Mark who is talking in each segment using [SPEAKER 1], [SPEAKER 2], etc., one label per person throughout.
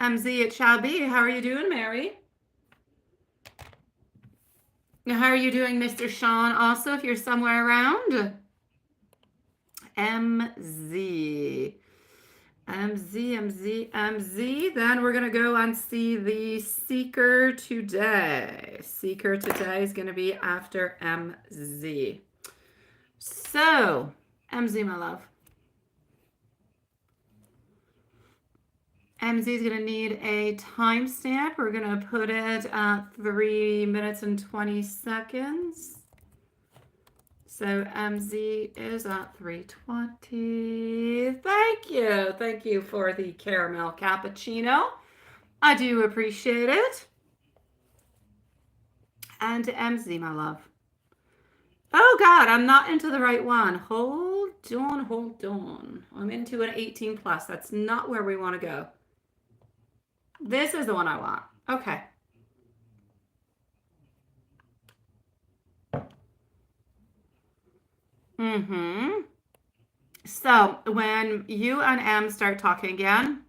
[SPEAKER 1] MZ, it shall be. How are you doing, Mary? How are you doing, Mr. Sean? Also, if you're somewhere around. MZ. MZ. Then we're going to go and see the Seeker today. Seeker today is going to be after MZ. So, MZ, my love. MZ is going to need a timestamp. We're going to put it at 3 minutes and 20 seconds. So MZ is at 3:20. Thank you. Thank you for the caramel cappuccino. I do appreciate it. And MZ, my love. Oh God, I'm not into the right one. Hold on. I'm into an 18 plus. That's not where we want to go. This is the one I want. Okay. So when you and M start talking again,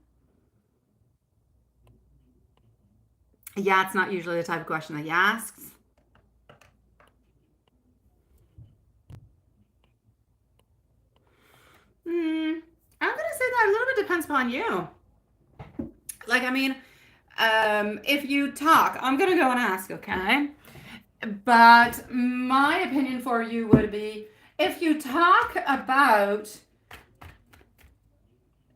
[SPEAKER 1] yeah, it's not usually the type of question that he asks. I'm going to say that a little bit depends upon you. Like, I mean, if you talk, I'm going to go and ask, okay? But my opinion for you would be, if you talk about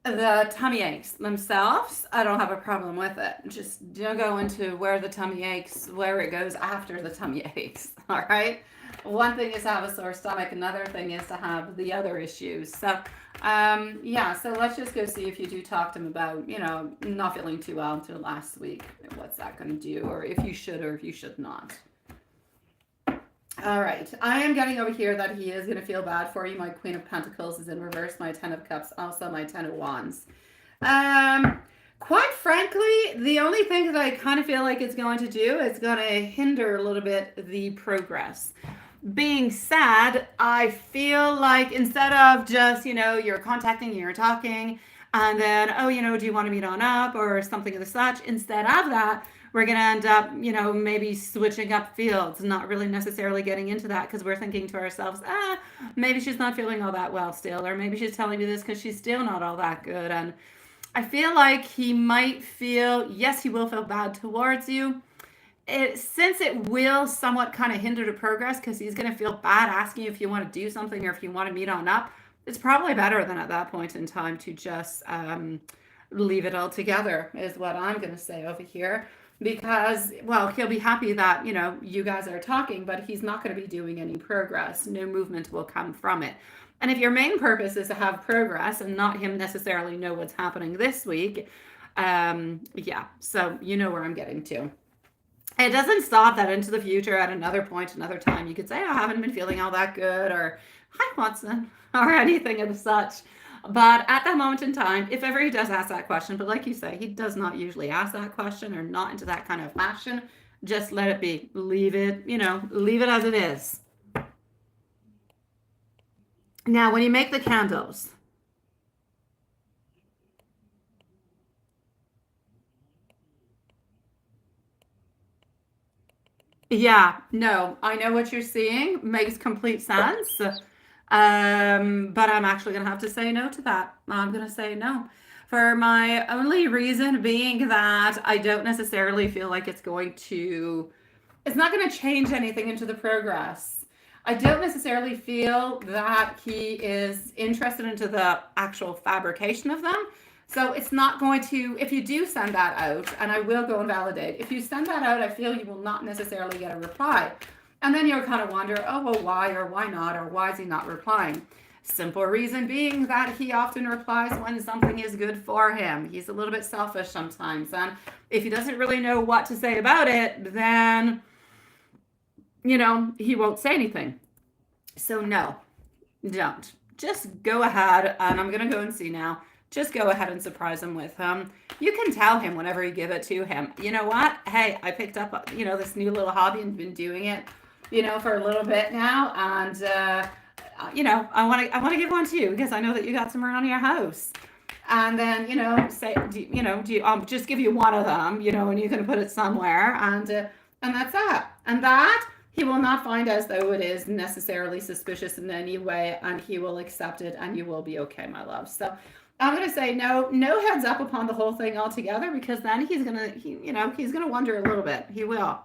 [SPEAKER 1] the tummy aches themselves, I don't have a problem with it. Just don't go into where the tummy aches, where it goes after the tummy aches, all right? One thing is to have a sore stomach, another thing is to have the other issues. So, yeah, so let's just go see if you do talk to him about, not feeling too well until last week. What's that going to do, or if you should or if you should not. All right, I am getting over here that he is going to feel bad for you. My Queen of Pentacles is in reverse, my 10 of Cups, also my 10 of Wands. Quite frankly, the only thing that I kind of feel like it's going to do is going to hinder a little bit the progress. Being said, I feel like instead of just, you're contacting, you're talking, and then, do you want to meet on up or something of the such, instead of that, we're going to end up, maybe switching up fields, not really necessarily getting into that because we're thinking to ourselves, maybe she's not feeling all that well still, or maybe she's telling me this because she's still not all that good. And I feel like he might feel, yes, he will feel bad towards you. Since it will somewhat kind of hinder the progress because he's going to feel bad asking you if you want to do something or if you want to meet on up, it's probably better than at that point in time to just leave it all together is what I'm going to say over here. Because, well, he'll be happy that, you guys are talking, but he's not going to be doing any progress. No movement will come from it. And if your main purpose is to have progress and not him necessarily know what's happening this week, yeah, so you know where I'm getting to. It doesn't stop that into the future at another point, another time. You could say, I haven't been feeling all that good, or hi, Watson, or anything of such. But at that moment in time, if ever he does ask that question, but like you say, he does not usually ask that question or not into that kind of fashion, just let it be. Leave it, leave it as it is. Now, when you make the candles, yeah, no, I know what you're seeing. Makes complete sense. But I'm actually going to have to say no to that. I'm going to say no. For my only reason being that I don't necessarily feel like it's not going to change anything into the progress. I don't necessarily feel that he is interested into the actual fabrication of them. So it's not going to, if you do send that out, and I will go and validate, if you send that out, I feel you will not necessarily get a reply. And then you'll kind of wonder, oh, well, why or why not, or why is he not replying? Simple reason being that he often replies when something is good for him. He's a little bit selfish sometimes. And if he doesn't really know what to say about it, then, he won't say anything. So no, don't. Just go ahead, and I'm going to go and see now. Just go ahead and surprise him with him. You can tell him whenever you give it to him, you know what? Hey, I picked up, this new little hobby and been doing it, for a little bit now. And, I want to give one to you because I know that you got some around your house. and then say, do you, I'll just give you one of them, and you can put it somewhere, and that's that. And that he will not find as though it is necessarily suspicious in any way, and he will accept it, and you will be okay, my love. So I'm gonna say no heads up upon the whole thing altogether, because then he's gonna wonder a little bit. He will.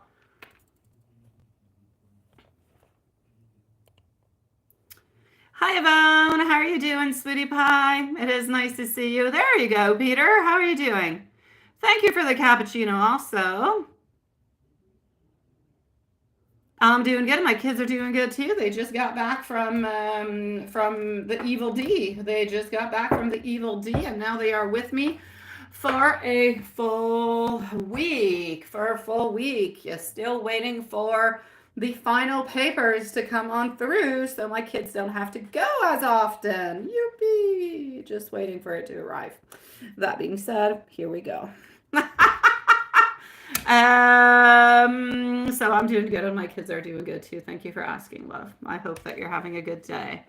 [SPEAKER 1] Hi, Yvonne. How are you doing, sweetie pie? It is nice to see you. There you go, Peter. How are you doing? Thank you for the cappuccino also. I'm doing good. My kids are doing good too. They just got back from the Evil D. They just got back from the Evil D, and now they are with me for a full week. You're still waiting for the final papers to come on through, so my kids don't have to go as often. Youpee! Just waiting for it to arrive. That being said, here we go. So I'm doing good, and my kids are doing good too. Thank you for asking, love. I hope that you're having a good day.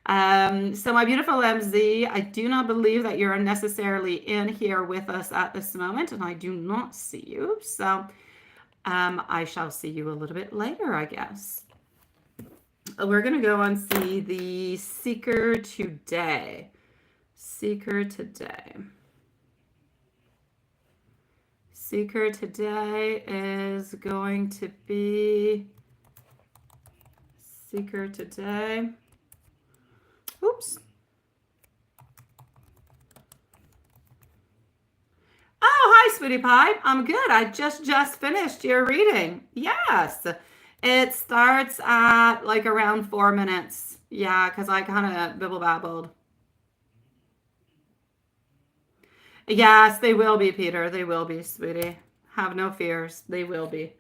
[SPEAKER 1] So my beautiful MZ, I do not believe that you're necessarily in here with us at this moment, and I do not see you. So I shall see you a little bit later, I guess. We're going to go and see the Seeker today. Seeker today. Seeker today is going to be Seeker today. Oops. Oh, hi, sweetie pie. I'm good. I just finished your reading. Yes. It starts at like around 4 minutes. Yeah, because I kind of bibble-babbled. Yes, they will be, Peter. They will be, sweetie. Have no fears. They will be.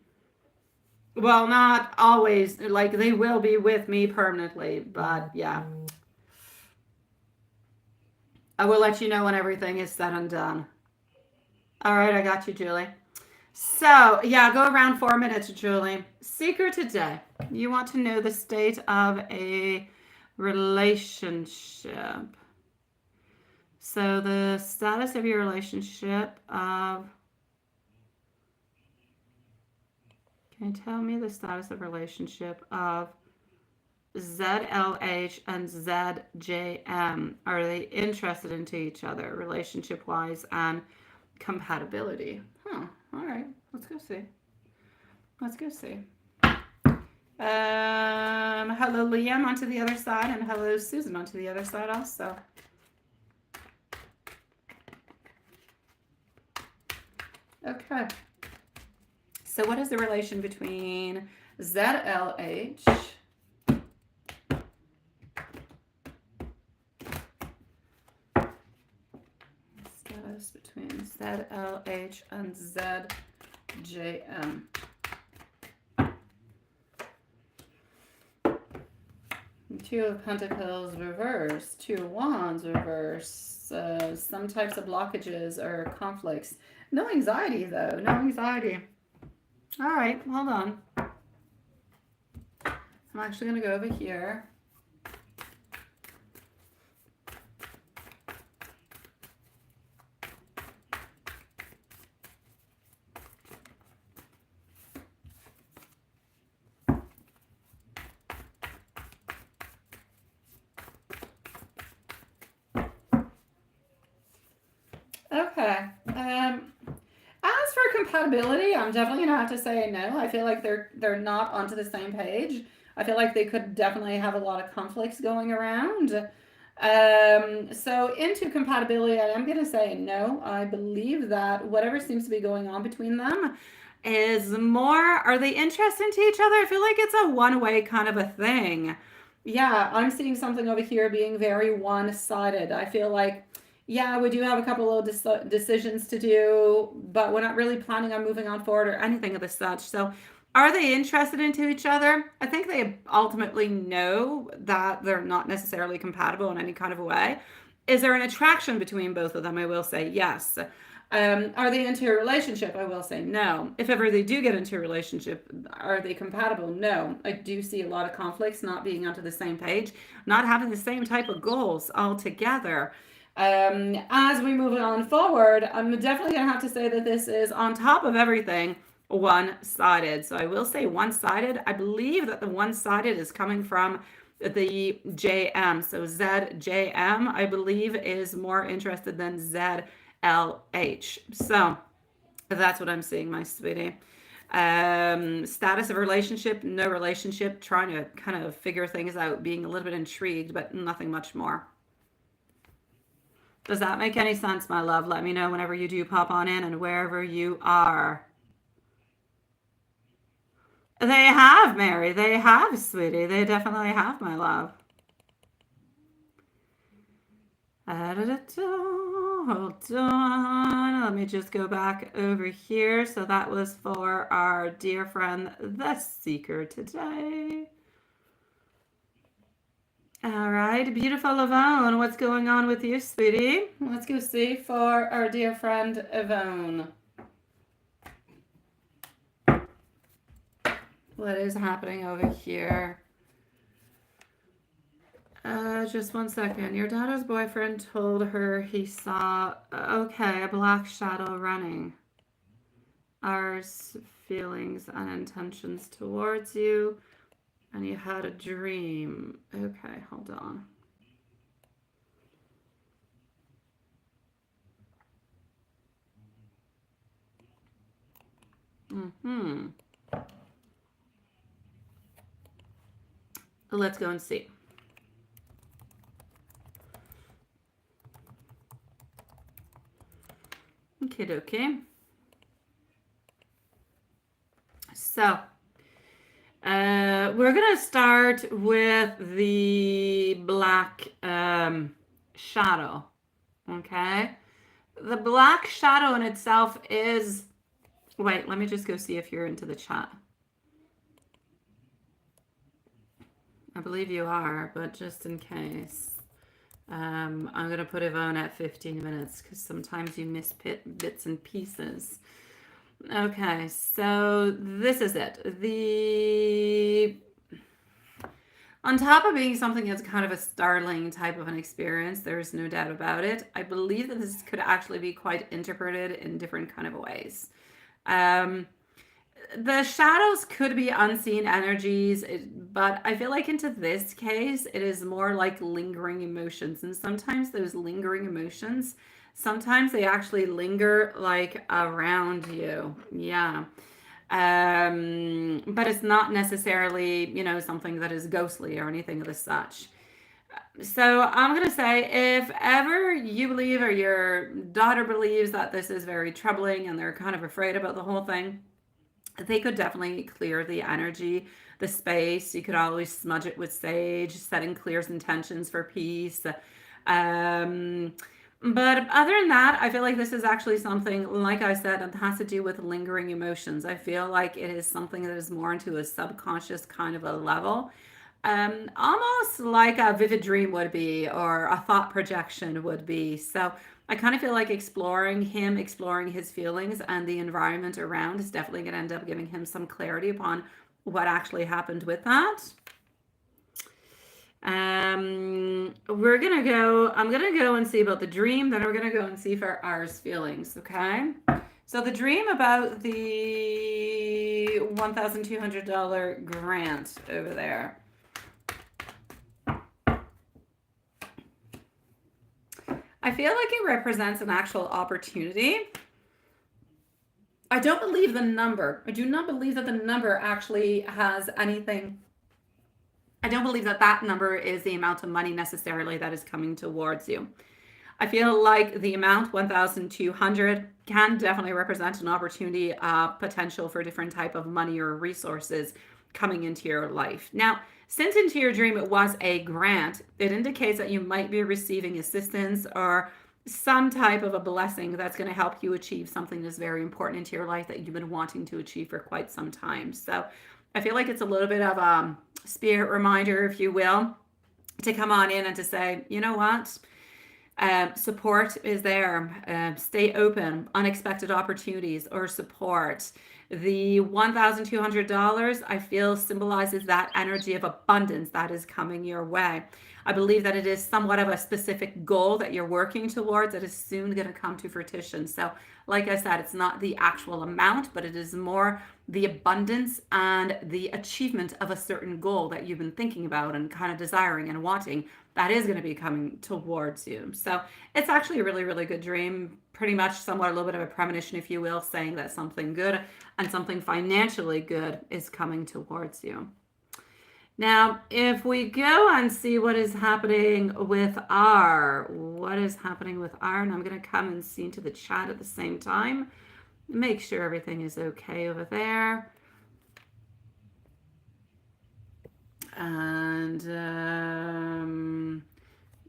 [SPEAKER 1] Well, not always. Like, they will be with me permanently, but yeah. I will let you know when everything is said and done. All right, I got you, Julie. So, yeah, go around 4 minutes, Julie. Seeker today. You want to know the state of a relationship. So the status of your relationship of, can you tell me the status of relationship of ZLH and ZJM? Are they interested into each other relationship-wise and compatibility? Huh, all right, let's go see. Let's go see. Hello, Liam onto the other side, and hello, Susan onto the other side also. Okay. So what is the relation between ZLH status between ZLH and ZJM? Two of Pentacles reverse, Two of Wands reverse, some types of blockages or conflicts. No anxiety, though. No anxiety. All right, hold on. I'm actually going to go over here. Okay. As for compatibility, I'm definitely gonna have to say no. I feel like they're not onto the same page. I feel like they could definitely have a lot of conflicts going around. So into compatibility, I am gonna say no. I believe that whatever seems to be going on between them is more, are they interested into each other? I feel like it's a one-way kind of a thing. Yeah, I'm seeing something over here being very one-sided. I feel like, yeah, we do have a couple of decisions to do, but we're not really planning on moving on forward or anything of the such. So are they interested into each other? I think they ultimately know that they're not necessarily compatible in any kind of a way. Is there an attraction between both of them? I will say yes. Are they into a relationship? I will say no. If ever they do get into a relationship, are they compatible? No. I do see a lot of conflicts, not being onto the same page, not having the same type of goals altogether. As we move on forward, I'm definitely going to have to say that this is, on top of everything, one-sided. So I will say one-sided. I believe that the one-sided is coming from the JM. So ZJM, I believe, is more interested than ZLH. So that's what I'm seeing, my sweetie. Status of relationship, no relationship, trying to kind of figure things out, being a little bit intrigued, but nothing much more. Does that make any sense, my love? Let me know whenever you do pop on in and wherever you are. They have, Mary. They have, sweetie. They definitely have, my love. Hold on. Let me just go back over here. So that was for our dear friend, the Seeker, today. All right, beautiful Yvonne. What's going on with you, sweetie? Let's go see for our dear friend, Yvonne. What is happening over here? Just one second. Your daughter's boyfriend told her he saw, okay, a black shadow running. Ours feelings and intentions towards you. And you had a dream. Okay, hold on. Let's go and see. Okay. So, we're going to start with the black shadow. Okay. The black shadow in itself is... Wait, let me just go see if you're into the chat. I believe you are, but just in case. I'm going to put Yvonne at 15 minutes because sometimes you miss bits and pieces. Okay, so this is it. On top of being something that's kind of a startling type of an experience, there's no doubt about it. I believe that this could actually be quite interpreted in different kind of ways. The shadows could be unseen energies, but I feel like into this case, it is more like lingering emotions. And sometimes those lingering emotions, sometimes they actually linger like around you. Yeah. But it's not necessarily, something that is ghostly or anything of the such. So I'm going to say, if ever you believe or your daughter believes that this is very troubling and they're kind of afraid about the whole thing, they could definitely clear the energy, the space. You could always smudge it with sage, setting clear intentions for peace. But other than that, I feel like this is actually something, like I said, that has to do with lingering emotions. I feel like it is something that is more into a subconscious kind of a level. Almost like a vivid dream would be, or a thought projection would be. So I kind of feel like exploring his feelings and the environment around is definitely going to end up giving him some clarity upon what actually happened with that. I'm going to go and see about the dream, then we're going to go and see for ours feelings, okay? So the dream about the $1,200 grant over there. I feel like it represents an actual opportunity. I don't believe the number. I do not believe that the number actually has anything. I don't believe that that number is the amount of money necessarily that is coming towards you. I feel like the amount, 1,200, can definitely represent an opportunity, potential for different type of money or resources coming into your life. Now, since into your dream it was a grant, it indicates that you might be receiving assistance or some type of a blessing that's going to help you achieve something that's very important into your life that you've been wanting to achieve for quite some time. So I feel like it's a little bit of a spirit reminder, if you will, to come on in and to say, you know what? Support is there. Stay open. Unexpected opportunities or support. The $1,200, I feel, symbolizes that energy of abundance that is coming your way. I believe that it is somewhat of a specific goal that you're working towards that is soon going to come to fruition. So, like I said, it's not the actual amount, but it is more the abundance and the achievement of a certain goal that you've been thinking about and kind of desiring and wanting that is going to be coming towards you. So it's actually a really, really good dream. Pretty much somewhat a little bit of a premonition, if you will, saying that something good and something financially good is coming towards you. Now, if we go and see what is happening with what is happening with R, and I'm going to come and see into the chat at the same time, make sure everything is okay over there. And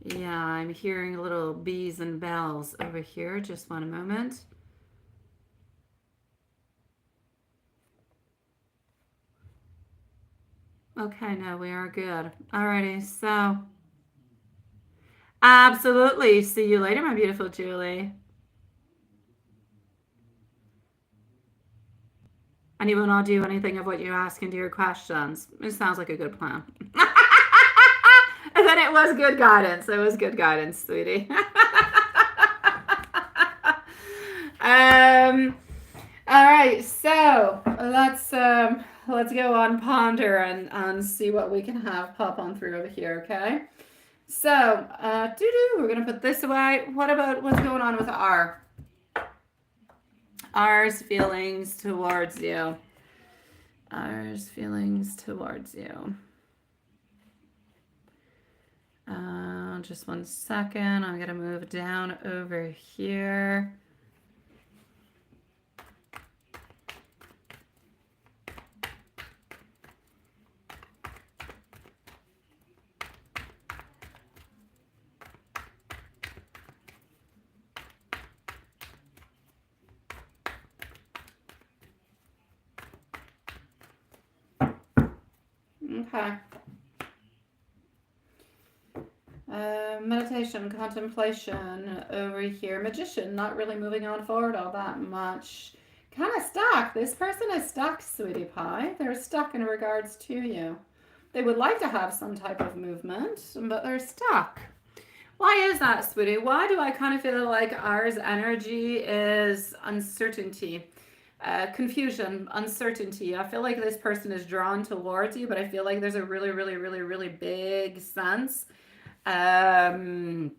[SPEAKER 1] yeah, I'm hearing little bees and bells over here. Just one moment. Okay, no, we are good. Alrighty, so absolutely. See you later, my beautiful Julie. And you will not do anything of what you ask into your questions. It sounds like a good plan. And then it was good guidance. It was good guidance, sweetie. All right, so let's go on ponder and see what we can have pop on through over here, okay? So, we're gonna put this away. What about what's going on with R? R's feelings towards you. R's feelings towards you. Just one second. I'm gonna move down over here. Okay. Meditation, contemplation over here. Magician, not really moving on forward all that much. Kind of stuck. This person is stuck, sweetie pie. They're stuck in regards to you. They would like to have some type of movement, but they're stuck. Why is that, sweetie? Why do I kind of feel like ours energy is uncertainty? Confusion, uncertainty. I feel like this person is drawn towards you, but I feel like there's a really, really, really, really big sense. Hi,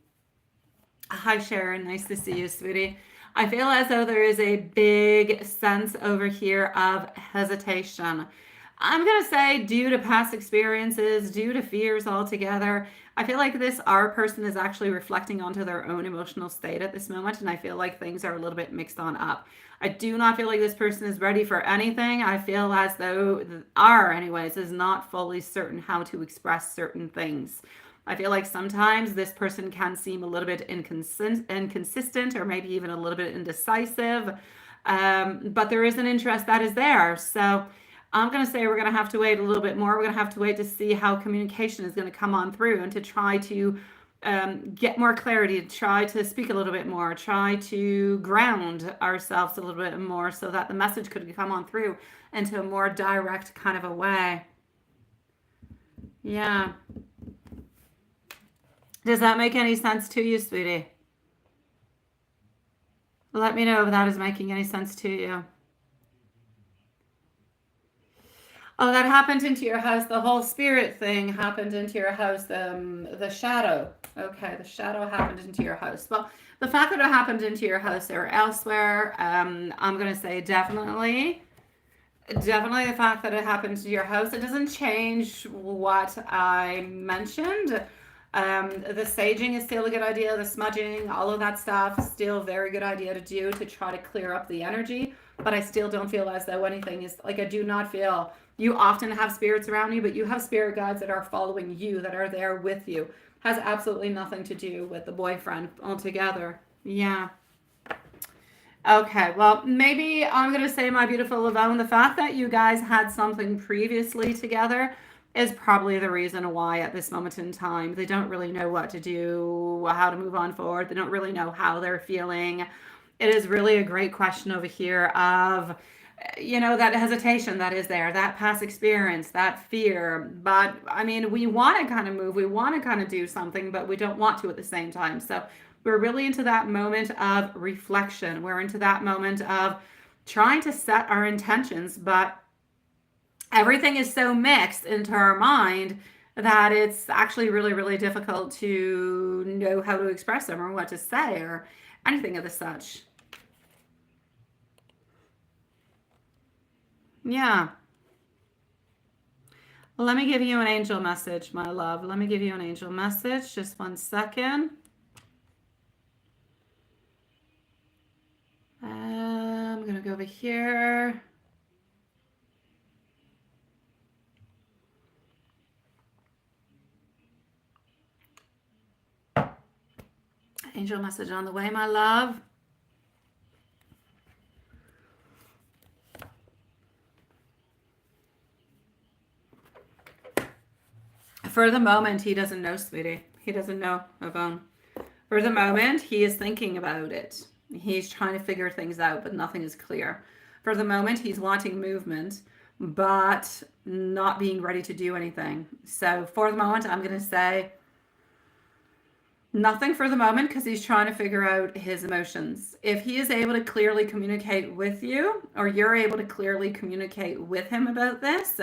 [SPEAKER 1] Sharon. Nice to see you, sweetie. I feel as though there is a big sense over here of hesitation. I'm going to say due to past experiences, due to fears altogether. I feel like this R person is actually reflecting onto their own emotional state at this moment, and I feel like things are a little bit mixed on up. I do not feel like this person is ready for anything. I feel as though R, anyways, is not fully certain how to express certain things. I feel like sometimes this person can seem a little bit inconsistent or maybe even a little bit indecisive, but there is an interest that is there. So I'm going to say we're going to have to wait a little bit more. We're going to have to wait to see how communication is going to come on through and to try to get more clarity, to try to speak a little bit more, try to ground ourselves a little bit more so that the message could come on through into a more direct kind of a way. Yeah. Does that make any sense to you, sweetie? Let me know if that is making any sense to you. Oh, that happened into your house. The whole spirit thing happened into your house. The shadow. Okay, the shadow happened into your house. Well, the fact that it happened into your house or elsewhere, I'm going to say definitely the fact that it happened to your house. It doesn't change what I mentioned. The saging is still a good idea. The smudging, all of that stuff, still a very good idea to do to try to clear up the energy. But I still don't feel as though anything is, like, I do not feel, you often have spirits around you, but you have spirit guides that are following you, that are there with you. Has absolutely nothing to do with the boyfriend altogether. Yeah. Okay, well, maybe I'm going to say, my beautiful Yvonne, the fact that you guys had something previously together is probably the reason why at this moment in time they don't really know what to do, how to move on forward. They don't really know how they're feeling. It is really a great question over here of that hesitation that is there, that past experience, that fear. But I mean, we want to kind of move, we want to kind of do something, but we don't want to at the same time. So we're really into that moment of reflection. We're into that moment of trying to set our intentions, but everything is so mixed into our mind that it's actually really, really difficult to know how to express them or what to say or anything of the such. Yeah. Let me give you an angel message, my love. Let me give you an angel message. Just 1 second. I'm going to go over here. Angel message on the way, my love. For the moment, he doesn't know, sweetie. He doesn't know, Yvonne. For the moment, he is thinking about it. He's trying to figure things out, but nothing is clear. For the moment, he's wanting movement, but not being ready to do anything. So for the moment, I'm going to say nothing for the moment because he's trying to figure out his emotions. If he is able to clearly communicate with you, or you're able to clearly communicate with him about this,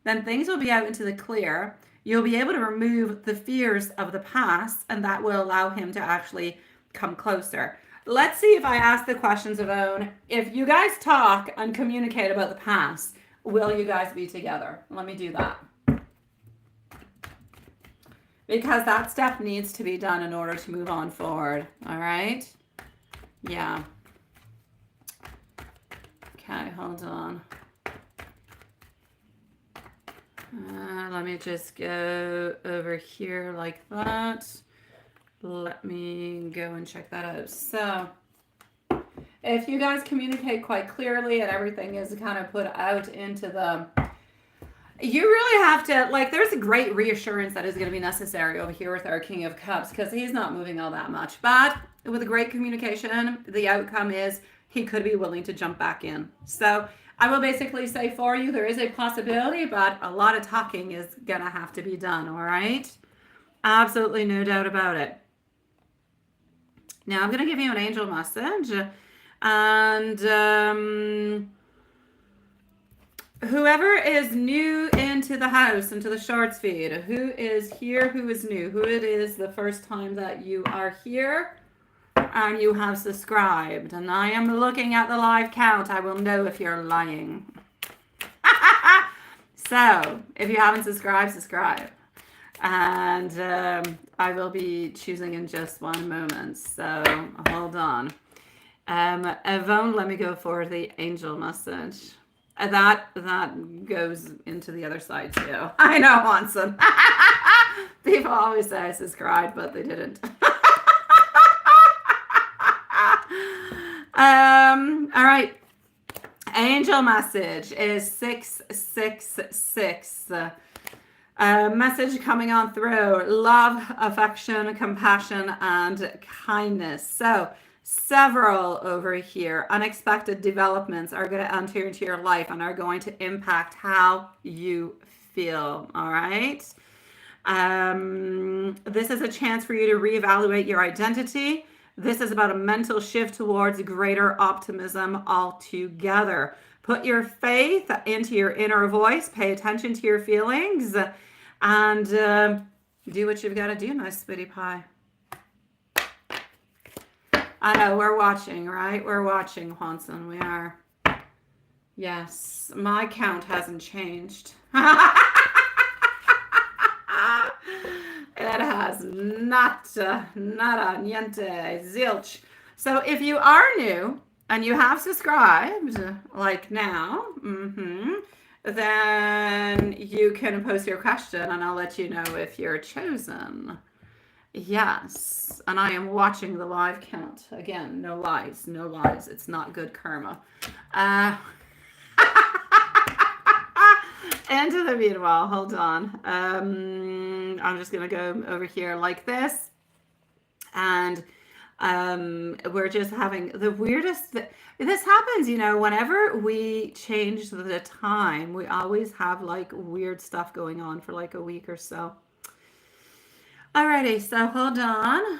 [SPEAKER 1] then things will be out into the clear. You'll be able to remove the fears of the past, and that will allow him to actually come closer. Let's see if I ask the questions of Own. If you guys talk and communicate about the past, will you guys be together? Let me do that. Because that step needs to be done in order to move on forward. All right? Yeah. Okay, hold on. Let me just go over here like that. Let me go and check that out. So if you guys communicate quite clearly and everything is kind of put out into the, you really have to, like, there's a great reassurance that is going to be necessary over here with our King of Cups because he's not moving all that much. But with a great communication, the outcome is he could be willing to jump back in. So I will basically say for you, there is a possibility, but a lot of talking is going to have to be done, all right? Absolutely no doubt about it. Now I'm going to give you an angel message. And whoever is new into the house, into the shorts feed, who is here, who is new, who it is the first time that you are here, and you have subscribed, and I am looking at the live count, I will know if you're lying. So, if you haven't subscribed, subscribe. And I will be choosing in just one moment, so hold on. Yvonne, let me go for the angel message. That goes into the other side too. I know, Hanson. People always say I subscribed, but they didn't. All right. Angel message is 666. Message coming on through: love, affection, compassion, and kindness. So several over here unexpected developments are going to enter into your life and are going to impact how you feel. All right. This is a chance for you to reevaluate your identity. This is about a mental shift towards greater optimism altogether. Put your faith into your inner voice. Pay attention to your feelings. And do what you've got to do, my sweetie pie. I know, we're watching, right? We're watching, Hanson. We are. Yes, my count hasn't changed. It has nada, niente, zilch. So if you are new and you have subscribed, like now, then you can post your question and I'll let you know if you're chosen. Yes, and I am watching the live count. Again, no lies, no lies. It's not good karma. Into the bead wall. Hold on. I'm just going to go over here like this. And We're just having the weirdest. This happens, whenever we change the time, we always have like weird stuff going on for like a week or so. Alrighty, so hold on.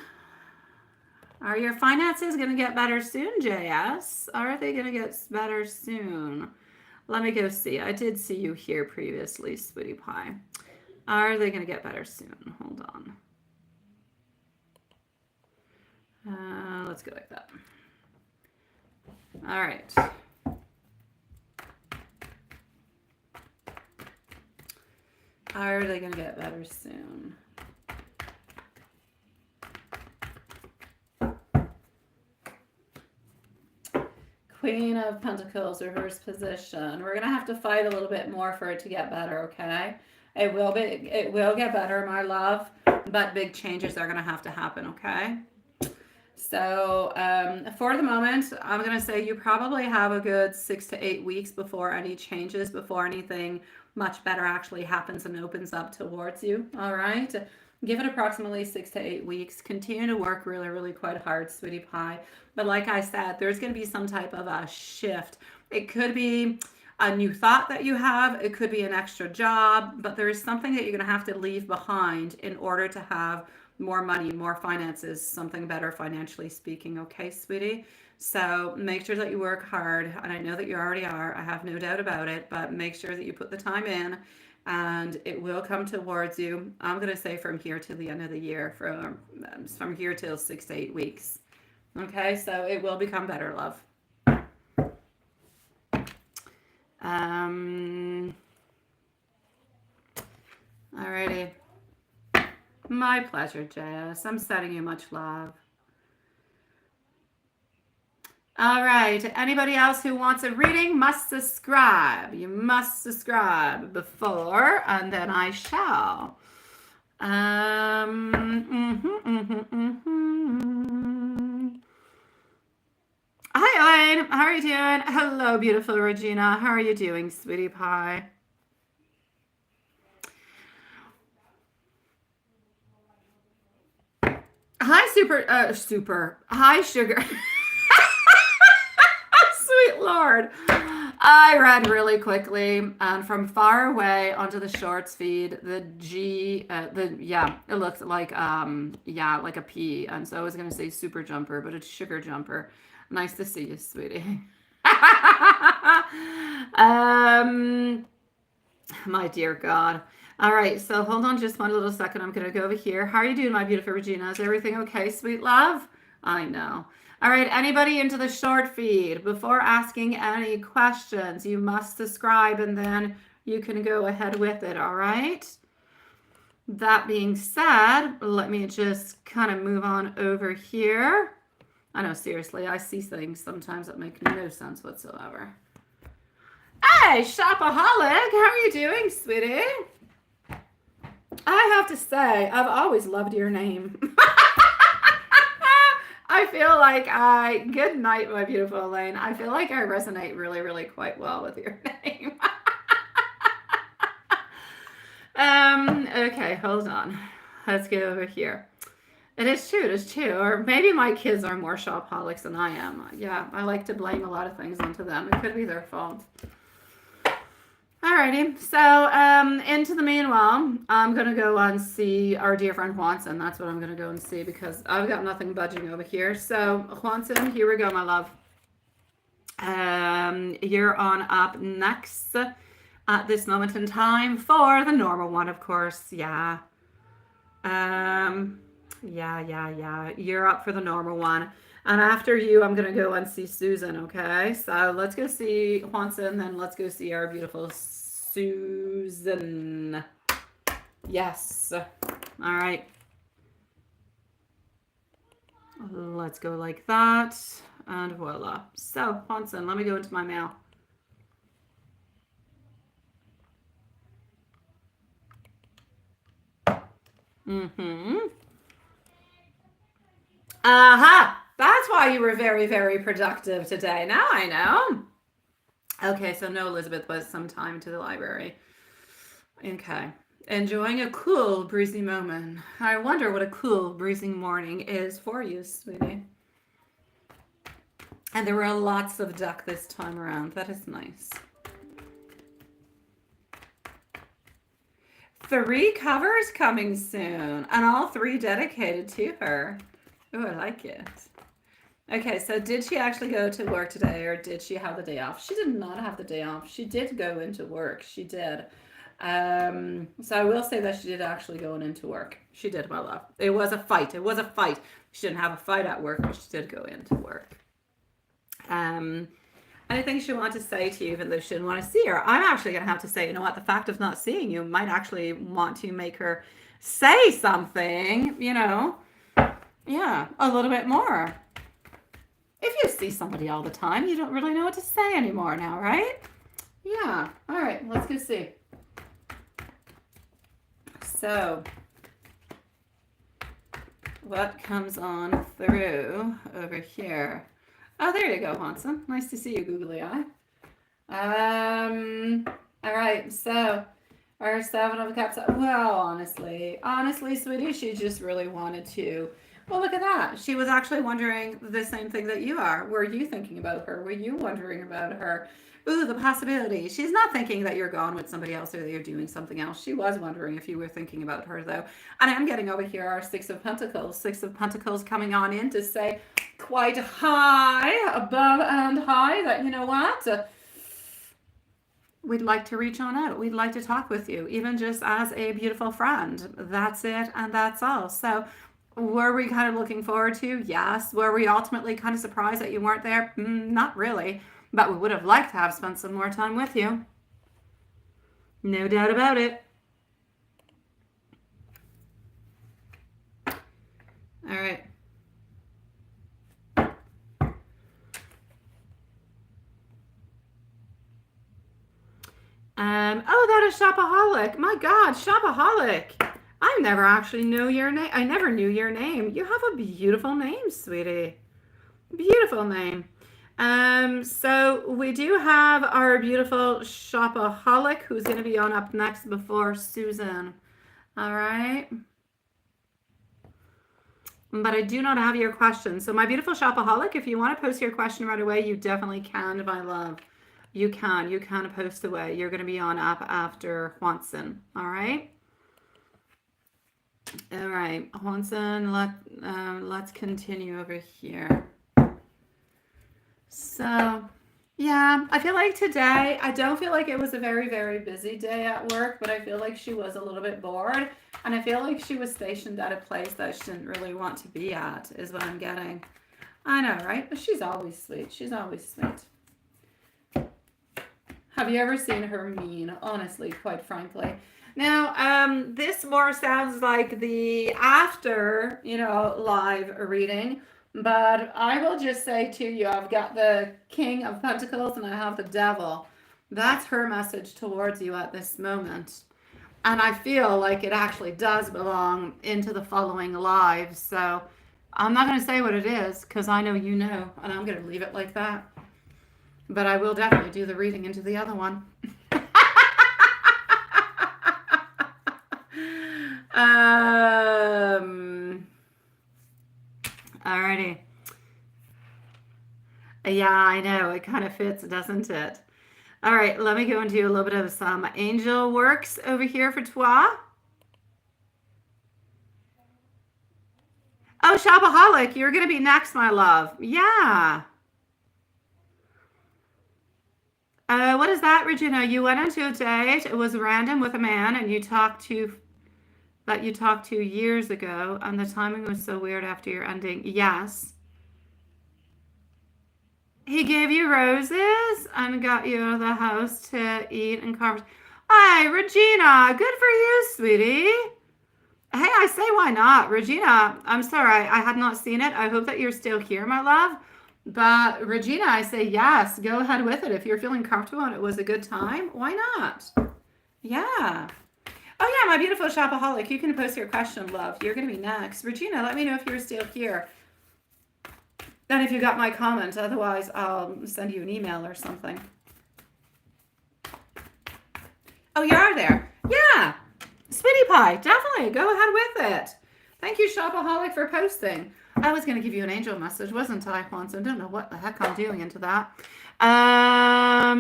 [SPEAKER 1] Are your finances going to get better soon, JS? Are they going to get better soon? Let me go see. I did see you here previously, Sweetie Pie. Are they going to get better soon? Hold on. Let's go like that. All right. Are they going to get better soon? Queen of Pentacles, reverse position. We're going to have to fight a little bit more for it to get better, okay? It will get better, my love, but big changes are going to have to happen, okay? So for the moment, I'm going to say you probably have a good 6 to 8 weeks before any changes, before anything much better actually happens and opens up towards you, all right? Give it approximately 6 to 8 weeks. Continue to work really, really quite hard, Sweetie Pie. But like I said, there's going to be some type of a shift. It could be a new thought that you have. It could be an extra job. But there is something that you're going to have to leave behind in order to have more money, more finances, something better financially speaking. Okay, sweetie? So make sure that you work hard. And I know that you already are. I have no doubt about it. But make sure that you put the time in. And it will come towards you. I'm going to say from here to the end of the year, from here till 6 to 8 weeks. Okay, so it will become better, love. Alrighty. My pleasure, Jess. I'm sending you much love. All right. Anybody else who wants a reading must subscribe. You must subscribe before, and then I shall. Hi, Elaine. How are you doing? Hello, beautiful Regina. How are you doing, Sweetie Pie? Hi, super. Hi, sugar. Sweet Lord. I ran really quickly and from far away onto the shorts feed, it looks like, like a P. And so I was going to say super jumper, but it's sugar jumper. Nice to see you, sweetie. My dear God. All right, so hold on just one little second. I'm going to go over here. How are you doing, my beautiful Regina? Is everything okay, sweet love? I know. All right, anybody into the short feed, before asking any questions, you must subscribe and then you can go ahead with it, all right? That being said, let me just kind of move on over here. I know, seriously, I see things sometimes that make no sense whatsoever. Hey, Shopaholic, how are you doing, sweetie? I have to say, I've always loved your name. I feel like good night, my beautiful Elaine. I feel like I resonate really, really quite well with your name. Okay, hold on. Let's get over here. It is true. Or maybe my kids are more shopaholics than I am. Yeah, I like to blame a lot of things onto them. It could be their fault. Alrighty, so into the meanwhile, I'm going to go and see our dear friend Juanson. That's what I'm going to go and see because I've got nothing budging over here. So Juanson, here we go, my love. You're on up next at this moment in time for the normal one, of course. Yeah. You're up for the normal one. And after you, I'm going to go and see Susan, okay? So let's go see Juanson, then let's go see our beautiful Susan. Yes. All right. Let's go like that. And voila. So, Juanson, let me go into my mail. Aha! That's why you were very, very productive today. Now I know. Okay, so no Elizabeth was some time to the library. Okay. Enjoying a cool, breezy moment. I wonder what a cool, breezy morning is for you, sweetie. And there were lots of duck this time around. That is nice. 3 covers coming soon, and all 3 dedicated to her. Oh, I like it. Okay, so did she actually go to work today, or did she have the day off? She did not have the day off. She did go into work. She did. So I will say that she did actually go into work. She did, my love. It was a fight. It was a fight. She didn't have a fight at work, but she did go into work. Anything she wanted to say to you, even though she didn't want to see her? I'm actually going to have to say, you know what? The fact of not seeing you might actually want to make her say something, you know? Yeah, a little bit more. If you see somebody all the time, you don't really know what to say anymore now, right? Yeah. All right, let's go see. So, what comes on through over here? Oh, there you go, Hanson. Nice to see you, googly eye. All right, so our 7 of Cups. Well, honestly, sweetie, she just really wanted to. Well, look at that. She was actually wondering the same thing that you are. Were you thinking about her? Were you wondering about her? Ooh, the possibility. She's not thinking that you're gone with somebody else or that you're doing something else. She was wondering if you were thinking about her, though. And I'm getting over here our 6 of Pentacles. 6 of Pentacles coming on in to say quite high, above and high, that, you know what? We'd like to reach on out. We'd like to talk with you, even just as a beautiful friend. That's it, and that's all. So were we kind of looking forward to? Yes. Were we ultimately kind of surprised that you weren't there? Not really. But we would have liked to have spent some more time with you. No doubt about it. All right. Oh, that is Shopaholic. My God, Shopaholic. I never actually knew your name. I never knew your name. You have a beautiful name, sweetie. Beautiful name. So we do have our beautiful Shopaholic who's going to be on up next before Susan. All right. But I do not have your question. So my beautiful Shopaholic, if you want to post your question right away, you definitely can, my love. You can post away. You're going to be on up after Juanson. All right. All right, Juanson, let's continue over here. So, yeah, I feel like today, I don't feel like it was a very, very busy day at work, but I feel like she was a little bit bored. And I feel like she was stationed at a place that she didn't really want to be at, is what I'm getting. I know, right? But she's always sweet. She's always sweet. Have you ever seen her mean? Honestly, quite frankly. Now, this more sounds like the after, live reading. But I will just say to you, I've got the King of Pentacles and I have the Devil. That's her message towards you at this moment. And I feel like it actually does belong into the following live. So I'm not going to say what it is because I know you know, and I'm going to leave it like that. But I will definitely do the reading into the other one. Alrighty. Yeah, I know. It kind of fits, doesn't it? All right, let me go into a little bit of some angel works over here for toi. Oh, Shopaholic, you're going to be next, my love. Yeah. What is that, Regina? You went into a date. It was random with a man, and you talked to years ago, and the timing was so weird after your ending. Yes. He gave you roses and got you out of the house to eat and converse. Hi, Regina. Good for you, sweetie. Hey, I say why not? Regina, I'm sorry. I had not seen it. I hope that you're still here, my love. But Regina, I say yes. Go ahead with it. If you're feeling comfortable and it was a good time, why not? Yeah. Oh, yeah, my beautiful Shopaholic. You can post your question, love. You're going to be next. Regina, let me know if you're still here. And if you got my comment. Otherwise, I'll send you an email or something. Oh, you are there. Yeah. Sweetie Pie, definitely. Go ahead with it. Thank you, Shopaholic, for posting. I was going to give you an angel message, wasn't I, Juanson? Don't know what the heck I'm doing into that. Yeah,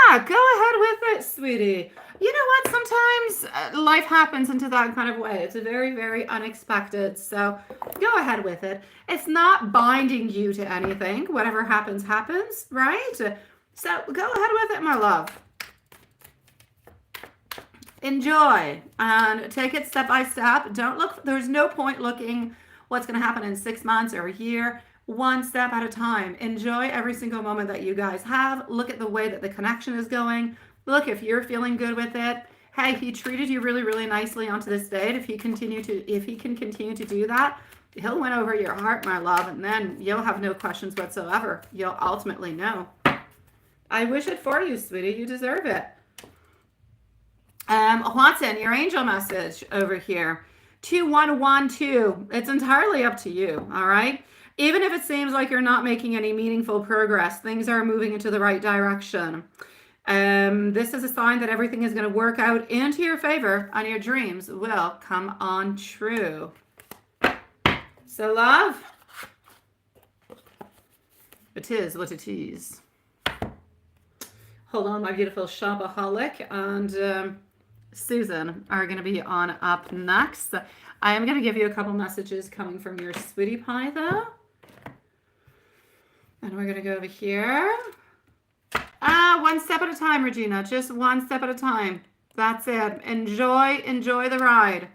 [SPEAKER 1] go ahead with it, sweetie. You know what? Sometimes life happens into that kind of way. It's very, very unexpected. So go ahead with it. It's not binding you to anything. Whatever happens, happens, right? So go ahead with it, my love. Enjoy and take it step by step. Don't look, there's no point looking what's going to happen in 6 months or a year. One step at a time. Enjoy every single moment that you guys have. Look at the way that the connection is going. Look, if you're feeling good with it, hey, he treated you really, really nicely onto this date. If he can continue to do that, he'll win over your heart, my love, and then you'll have no questions whatsoever. You'll ultimately know. I wish it for you, sweetie. You deserve it. Watson, your angel message over here. 2112. It's entirely up to you, all right? Even if it seems like you're not making any meaningful progress, things are moving into the right direction. This is a sign that everything is going to work out into your favor and your dreams will come on true. So, love, it is what it is. Hold on, my beautiful shopaholic and Susan are going to be on up next. I am going to give you a couple messages coming from your sweetie pie, though. And we're going to go over here. One step at a time, Regina. Just one step at a time. That's it. Enjoy the ride.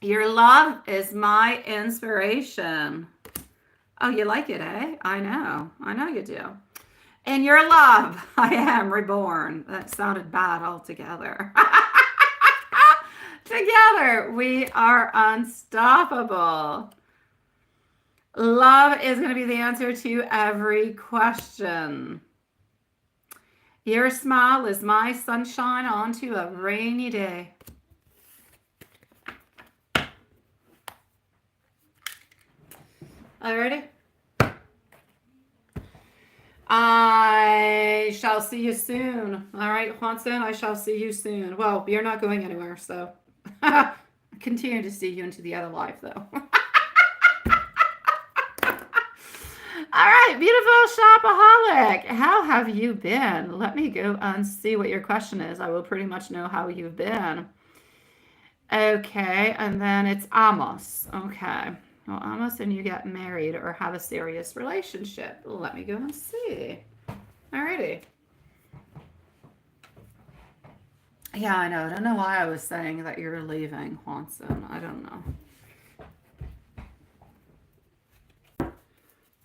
[SPEAKER 1] Your love is my inspiration. Oh, you like it, eh? I know you do. In your love, I am reborn. That sounded bad altogether. Together, we are unstoppable. Love is going to be the answer to every question. Your smile is my sunshine onto a rainy day. Alrighty? I shall see you soon. All right, Juanson, I shall see you soon. Well, you're not going anywhere, so continue to see you into the other life, though. All right, beautiful shopaholic. How have you been? Let me go and see what your question is. I will pretty much know how you've been. Okay, and then it's Amos. Okay. Well, Amos, and you get married or have a serious relationship. Let me go and see. Alrighty. Yeah, I know. I don't know why I was saying that you're leaving, Juanson. I don't know.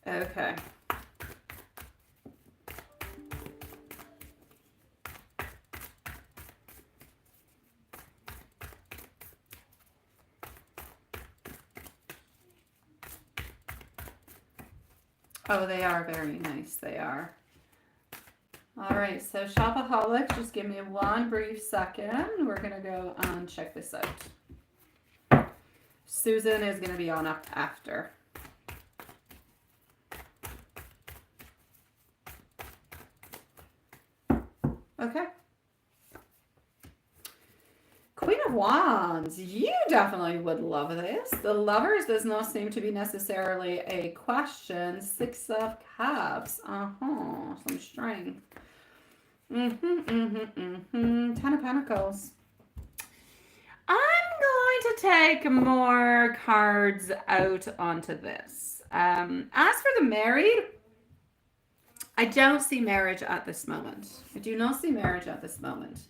[SPEAKER 1] Okay. Oh, they are very nice. They are. All right, so shopaholic, just give me one brief second. We're going to go and check this out. Susan is going to be on up after. Okay. Queen of Wands, you definitely would love this. The Lovers does not seem to be necessarily a question. Six of Cups. Some strength. Ten of Pentacles. I'm going to take more cards out onto this. As for the married, I don't see marriage at this moment. I do not see marriage at this moment.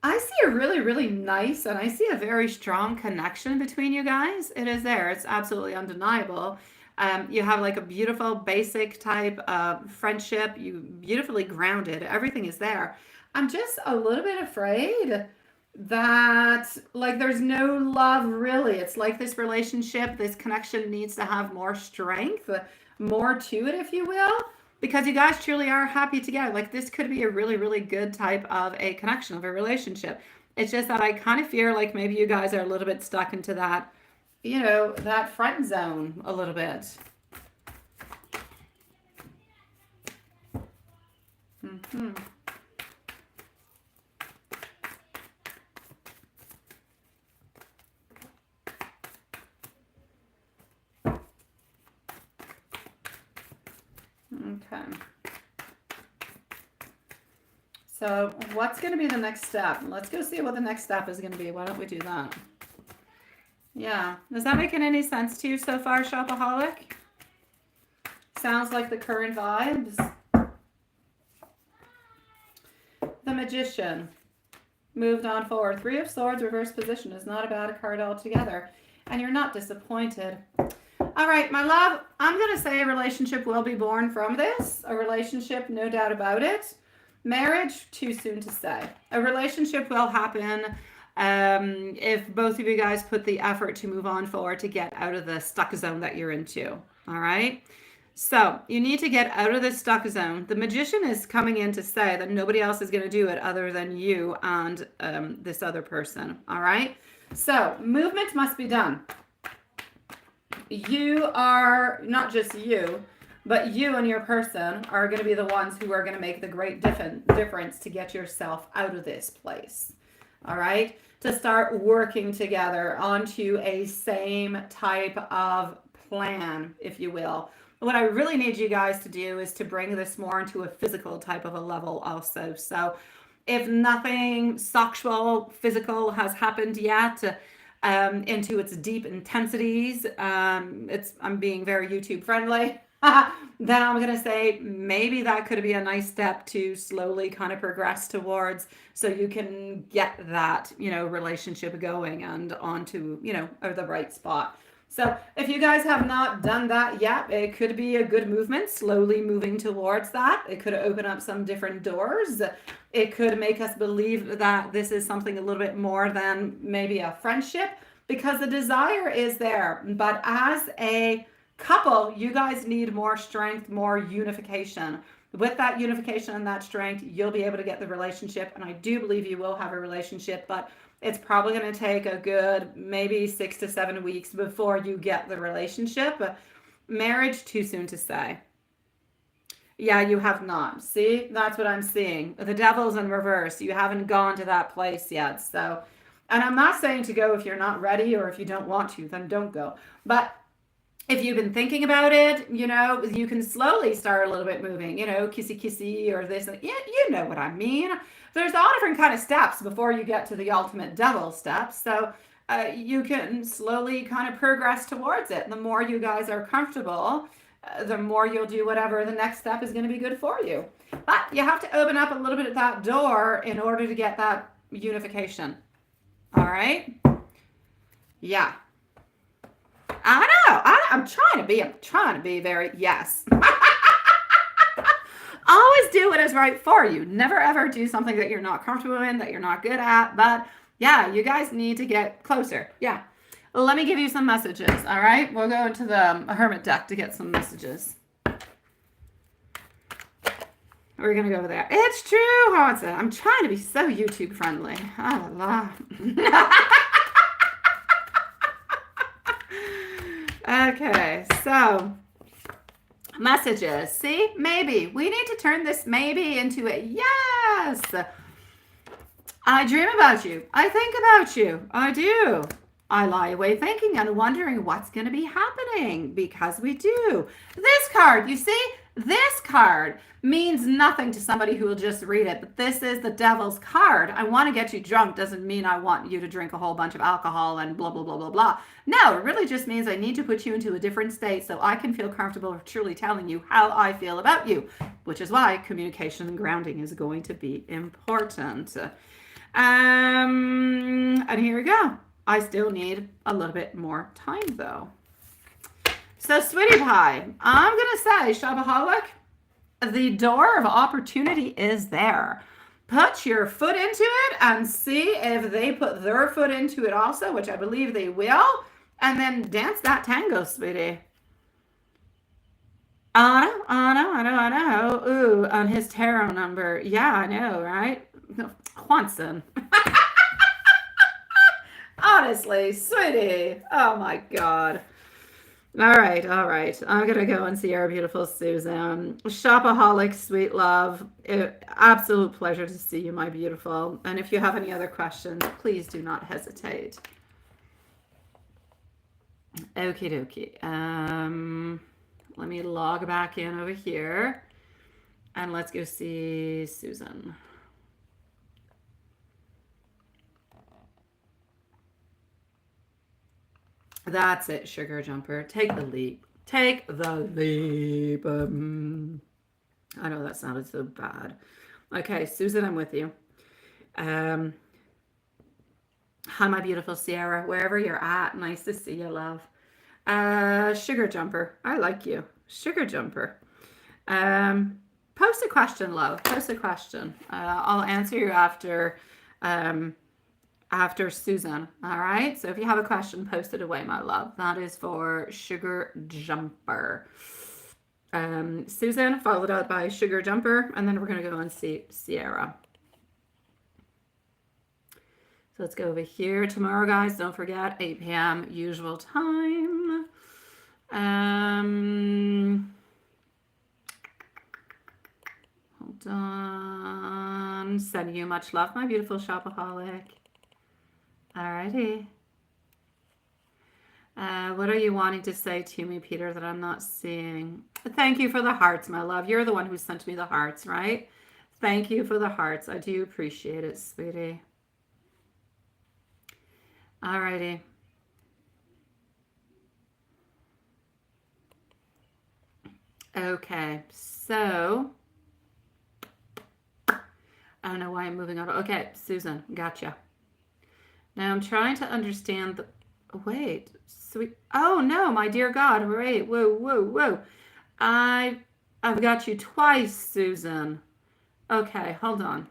[SPEAKER 1] I see a really, really nice, and I see a very strong connection between you guys. It is there. It's absolutely undeniable. You have like a beautiful basic type of friendship. You beautifully grounded. Everything is there. I'm just a little bit afraid that like there's no love really. It's like this relationship, this connection needs to have more strength, more to it, if you will. Because you guys truly are happy together. Like this could be a really, really good type of a connection, of a relationship. It's just that I kind of fear like maybe you guys are a little bit stuck into that, you know, that friend zone a little bit. Okay. So what's going to be the next step? Let's go see what the next step is going to be. Why don't we do that? Yeah. Is that making any sense to you so far, Shopaholic? Sounds like the current vibes. The Magician. Moved on forward. Three of Swords, reverse position is not a bad card altogether. And you're not disappointed. All right, my love, I'm going to say a relationship will be born from this. A relationship, no doubt about it. Marriage, too soon to say. A relationship will happen if both of you guys put the effort to move on forward to get out of the stuck zone that you're into. All right? So you need to get out of the stuck zone. The Magician is coming in to say that nobody else is going to do it other than you and this other person. All right? So movement must be done. You are, not just you, but you and your person are going to be the ones who are going to make the great difference to get yourself out of this place. All right? To start working together onto a same type of plan, if you will. What I really need you guys to do is to bring this more into a physical type of a level also. So if nothing sexual, physical has happened yet, into its deep intensities, I'm being very YouTube friendly. Then I'm going to say maybe that could be a nice step to slowly kind of progress towards, so you can get that, relationship going and onto, the right spot. So if you guys have not done that yet, it could be a good movement, slowly moving towards that. It could open up some different doors. It could make us believe that this is something a little bit more than maybe a friendship, because the desire is there. But as a couple, you guys need more strength, more unification. With that unification and that strength, you'll be able to get the relationship. And I do believe you will have a relationship, but it's probably going to take a good maybe 6 to 7 weeks before you get the relationship. Marriage, too soon to say. Yeah, you have not. See, that's what I'm seeing. The Devil's in reverse. You haven't gone to that place yet. So, and I'm not saying to go if you're not ready, or if you don't want to, then don't go. But if you've been thinking about it, you can slowly start a little bit moving, kissy kissy or this. You know what I mean. There's all different kind of steps before you get to the ultimate devil step. So you can slowly kind of progress towards it. The more you guys are comfortable, the more you'll do whatever the next step is going to be good for you. But you have to open up a little bit of that door in order to get that unification. All right? Yeah. I know. I'm trying to be very, yes. Always do what is right for you. Never ever do something that you're not comfortable in, that you're not good at. But yeah, you guys need to get closer. Yeah. Let me give you some messages. All right. We'll go into the Hermit deck to get some messages. We're going to go over there. It's true, Hansa. I'm trying to be so YouTube friendly. Oh, la. Okay, so messages. See, maybe. We need to turn this maybe into a yes. I dream about you. I think about you. I do. I lie awake thinking and wondering what's going to be happening, because we do. This card, you see, this card means nothing to somebody who will just read it, but this is the Devil's card. I want to get you drunk doesn't mean I want you to drink a whole bunch of alcohol and blah, blah, blah, blah, blah. No, it really just means I need to put you into a different state so I can feel comfortable truly telling you how I feel about you, which is why communication and grounding is going to be important. And here we go. I still need a little bit more time though. So sweetie pie, I'm going to say, Shopaholic, the door of opportunity is there. Put your foot into it and see if they put their foot into it also, which I believe they will. And then dance that tango, sweetie. I know. Ooh, on his tarot number. Yeah, I know, right? Juanson. Honestly, sweetie. Oh my God. All right. I'm going to go and see our beautiful Susan. Shopaholic, sweet love. Absolute pleasure to see you, my beautiful. And if you have any other questions, please do not hesitate. Okie dokie. Let me log back in over here. And let's go see Susan. That's it, Sugar Jumper. Take the leap. Take the leap. I know that sounded so bad. Okay, Susan, I'm with you. Hi, my beautiful Sierra. Wherever you're at, nice to see you, love. Sugar Jumper. I like you. Sugar Jumper. Post a question, love. Post a question. I'll answer you after Susan. All right. So if you have a question, post it away, my love. That is for Sugar Jumper. Susan, followed out by Sugar Jumper, and then we're going to go and see Sierra. So let's go over here tomorrow, guys. Don't forget, 8 p.m. usual time. Hold on. Sending you much love, my beautiful shopaholic. Alrighty. What are you wanting to say to me, Peter, that I'm not seeing? Thank you for the hearts, my love. You're the one who sent me the hearts, right? Thank you for the hearts. I do appreciate it, sweetie. Alrighty. Okay, so I don't know why I'm moving on. Okay, Susan, gotcha. Now I'm trying to understand the, wait, sweet, oh no, my dear God, wait, whoa. I've got you twice, Susan. Okay, hold on.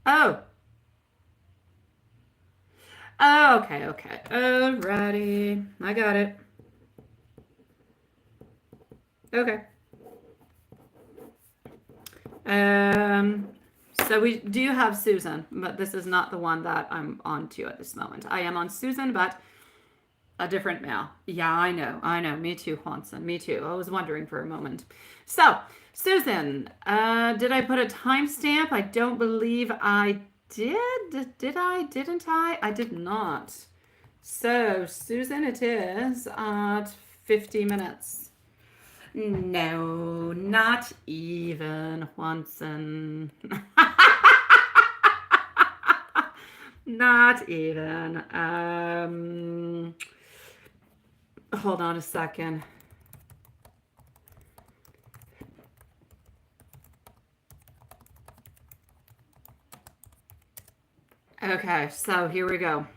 [SPEAKER 1] Oh. Oh, okay. Alrighty. I got it. Okay. So we do have Susan, but this is not the one that I'm on to at this moment. I am on Susan, but a different male. Yeah, I know. Me too, Juanson. Me too. I was wondering for a moment. So, Susan, did I put a timestamp? I don't believe I did. Did I? Didn't I? I did not. So, Susan, it is at 50 minutes. No, not even, Juanson. Not even. Hold on a second. Okay, so here we go.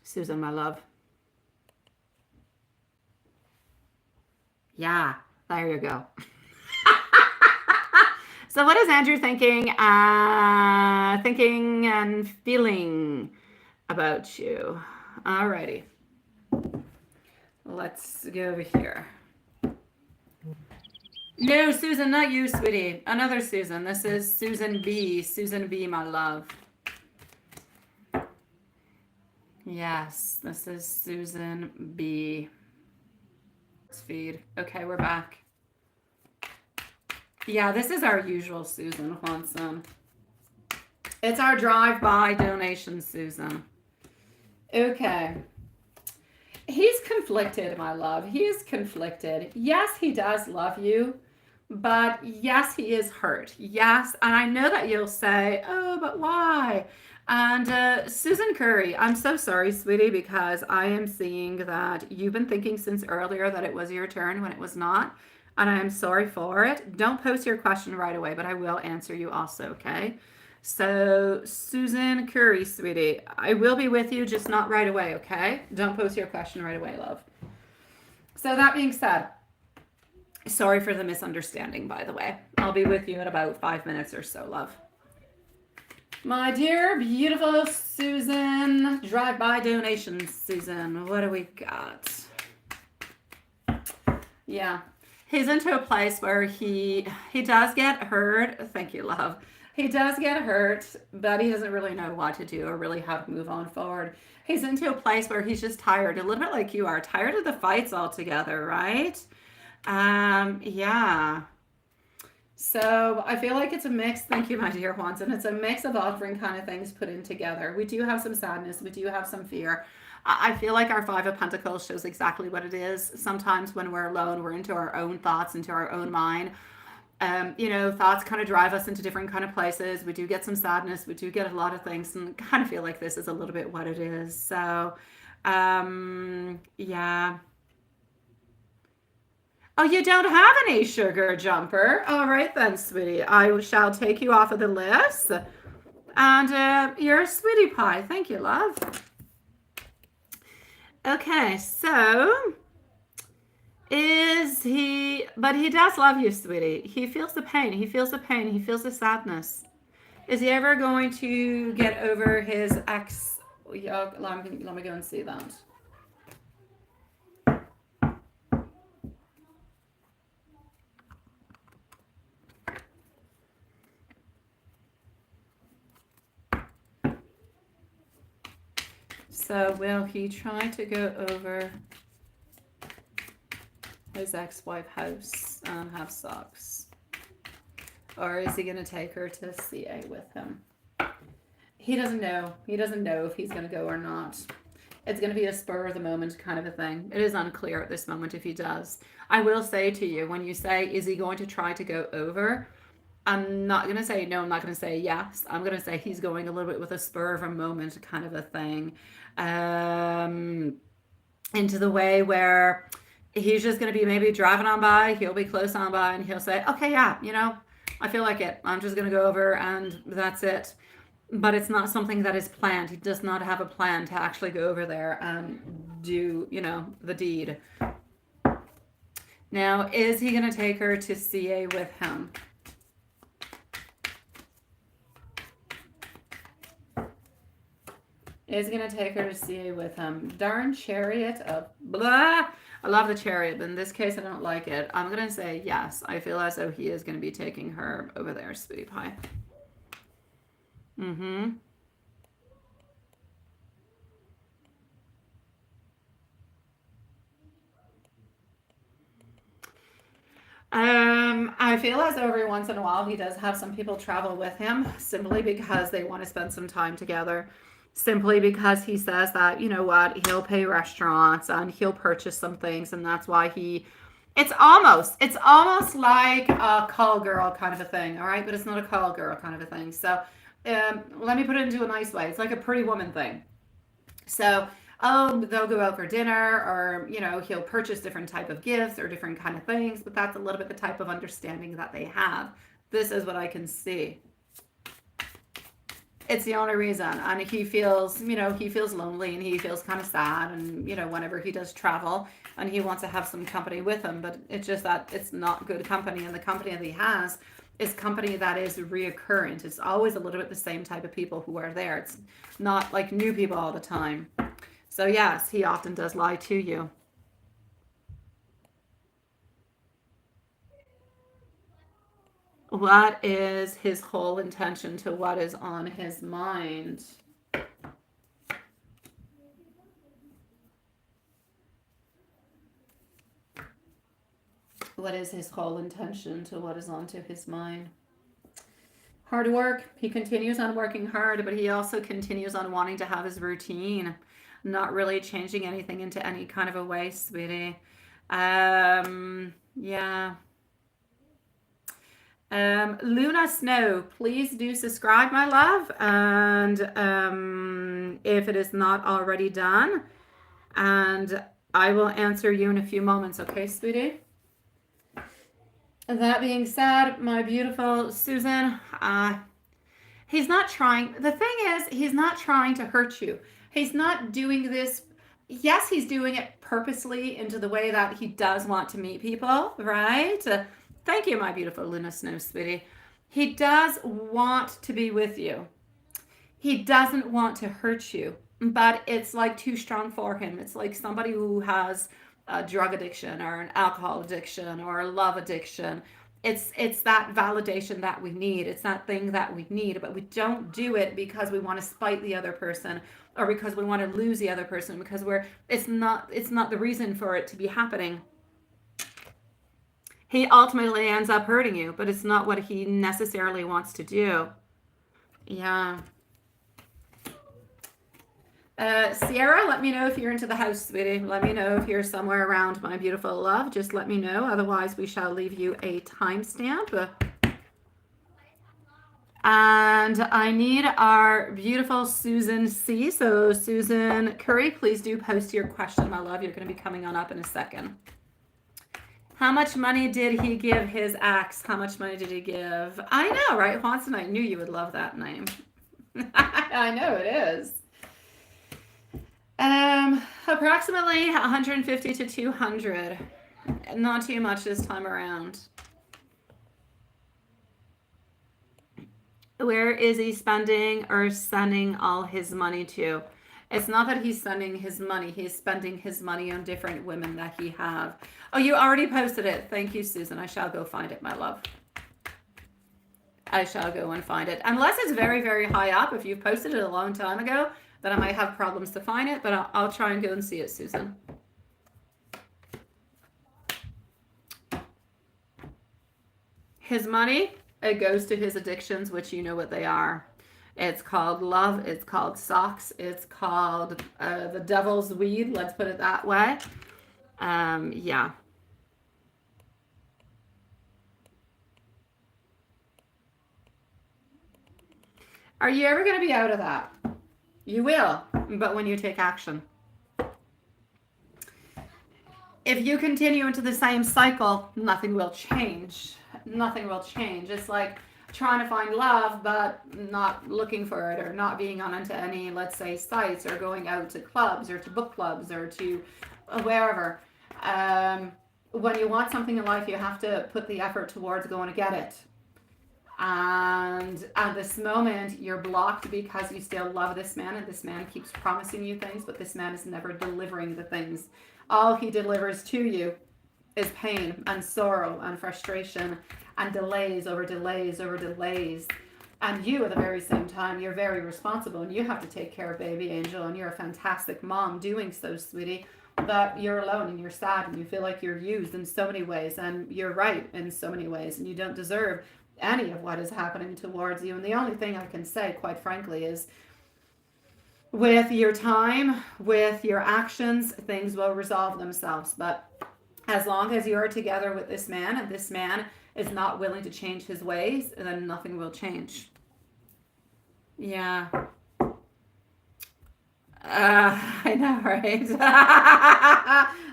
[SPEAKER 1] Susan, my love. Yeah, there you go. So what is Andrew thinking and feeling about you? Alrighty. Let's go over here. No, Susan, not you, sweetie. Another Susan. This is Susan B. Susan B, my love. Yes, this is Susan B. Feed. Okay, we're back. Yeah, this is our usual Susan Juanson. It's our drive-by donation, Susan. Okay. He's conflicted, my love. He is conflicted. Yes, he does love you, but yes, he is hurt. Yes, and I know that you'll say, oh, but why? And Susan Curry, I'm so sorry, sweetie, because I am seeing that you've been thinking since earlier that it was your turn when it was not, and I am sorry for it. Don't post your question right away, but I will answer you also, okay? So, Susan Curry, sweetie, I will be with you, just not right away, okay? Don't post your question right away, love. So, that being said, sorry for the misunderstanding, by the way. I'll be with you in about 5 minutes or so, love. My dear, beautiful Susan, drive-by donations, Susan. What do we got? Yeah, he's into a place where he does get hurt. Thank you, love. He does get hurt, but he doesn't really know what to do or really how to move on forward. He's into a place where he's just tired, a little bit like you are, tired of the fights altogether, right? Yeah. So I feel like it's a mix. Thank you, my dear ones. And it's a mix of all different kind of things put in together. We do have some sadness. We do have some fear. I feel like our Five of Pentacles shows exactly what it is. Sometimes when we're alone, we're into our own thoughts, into our own mind. Thoughts kind of drive us into different kind of places. We do get some sadness. We do get a lot of things, and kind of feel like this is a little bit what it is. So, yeah. Oh, you don't have any sugar jumper. All right then, sweetie. I shall take you off of the list. And you're a sweetie pie. Thank you, love. Okay, so but he does love you, sweetie. He feels the pain. He feels the pain. He feels the sadness. Is he ever going to get over his ex? Yeah, let me go and see that. So will he try to go over his ex-wife house and have sex? Or is he going to take her to CA with him? He doesn't know. He doesn't know if he's going to go or not. It's going to be a spur of the moment kind of a thing. It is unclear at this moment if he does. I will say to you, when you say, is he going to try to go over? I'm not going to say no. I'm not going to say yes. I'm going to say he's going a little bit with a spur of a moment kind of a thing. Into the way where he's just going to be maybe driving on by. He'll be close on by and he'll say, okay, yeah, I feel like it. I'm just going to go over and that's it. But it's not something that is planned. He does not have a plan to actually go over there and do, the deed. Now, is he going to take her to CA with him? Is going to take her to CA with him. Darn Chariot of blah. I love the Chariot, but in this case, I don't like it. I'm going to say yes. I feel as though he is going to be taking her over there, sweetie pie. Mm-hmm. I feel as though every once in a while he does have some people travel with him simply because they want to spend some time together. Simply because he says that, you know what, he'll pay restaurants and he'll purchase some things, and that's why it's almost like a call girl kind of a thing, all right? But it's not a call girl kind of a thing. So let me put it into a nice way. It's like a pretty woman thing. So, they'll go out for dinner, or he'll purchase different type of gifts or different kind of things, but that's a little bit the type of understanding that they have. This is what I can see. It's the only reason. And he feels lonely and he feels kind of sad, and whenever he does travel and he wants to have some company with him, but it's just that it's not good company, and the company that he has is company that is reoccurrent. It's always a little bit the same type of people who are there. It's not like new people all the time. So yes, he often does lie to you. What is his whole intention to what is on his mind? What is his whole intention to what is onto his mind? Hard work. He continues on working hard, but he also continues on wanting to have his routine, not really changing anything into any kind of a way, sweetie. Yeah. Luna Snow, please do subscribe, my love. And if it is not already done, and I will answer you in a few moments, okay, sweetie? That being said, my beautiful Susan, he's not trying. The thing is, he's not trying to hurt you. He's not doing this. Yes, he's doing it purposely into the way that he does want to meet people, right? Thank you, my beautiful Luna Snow, sweetie. He does want to be with you. He doesn't want to hurt you, but it's like too strong for him. It's like somebody who has a drug addiction or an alcohol addiction or a love addiction. It's that validation that we need. It's that thing that we need, but we don't do it because we want to spite the other person, or because we want to lose the other person, because it's not the reason for it to be happening. he ultimately ends up hurting you, but it's not what he necessarily wants to do. Yeah. Sierra, let me know if you're into the house, sweetie. Let me know if you're somewhere around, my beautiful love. Just let me know. Otherwise, we shall leave you a timestamp. And I need our beautiful Susan C. So Susan Curry, please do post your question, my love. You're going to be coming on up in a second. How much money did he give his ex? How much money did he give? I know, right? Watson, I knew you would love that name. I know it is. Approximately 150 to 200. Not too much this time around. Where is he spending or sending all his money to? It's not that he's sending his money. He's spending his money on different women that he have. Oh, you already posted it. Thank you, Susan. I shall go find it, my love. I shall go and find it. Unless it's very, very high up. If you've posted it a long time ago, then I might have problems to find it, but I'll try and go and see it, Susan. His money, it goes to his addictions, which you know what they are. It's called love. It's called socks. It's called the devil's weed. Let's put it that way. Yeah. Are you ever going to be out of that? You will, but when you take action. If you continue into the same cycle, nothing will change. Nothing will change. It's like trying to find love, but not looking for it, or not being on into any, let's say, sites, or going out to clubs, or to book clubs, or to wherever. When you want something in life, you have to put the effort towards going to get it. And at this moment, you're blocked because you still love this man, and this man keeps promising you things, but this man is never delivering the things. All he delivers to you is pain and sorrow and frustration and delays over delays over delays. And you, at the very same time, you're very responsible, and you have to take care of baby Angel, and you're a fantastic mom doing so, sweetie. But you're alone, and you're sad, and you feel like you're used in so many ways, and you're right in so many ways, and you don't deserve any of what is happening towards you. And the only thing I can say, quite frankly, is with your time, with your actions, things will resolve themselves. But as long as you are together with this man, and this man is not willing to change his ways, then nothing will change. Yeah. I know, right?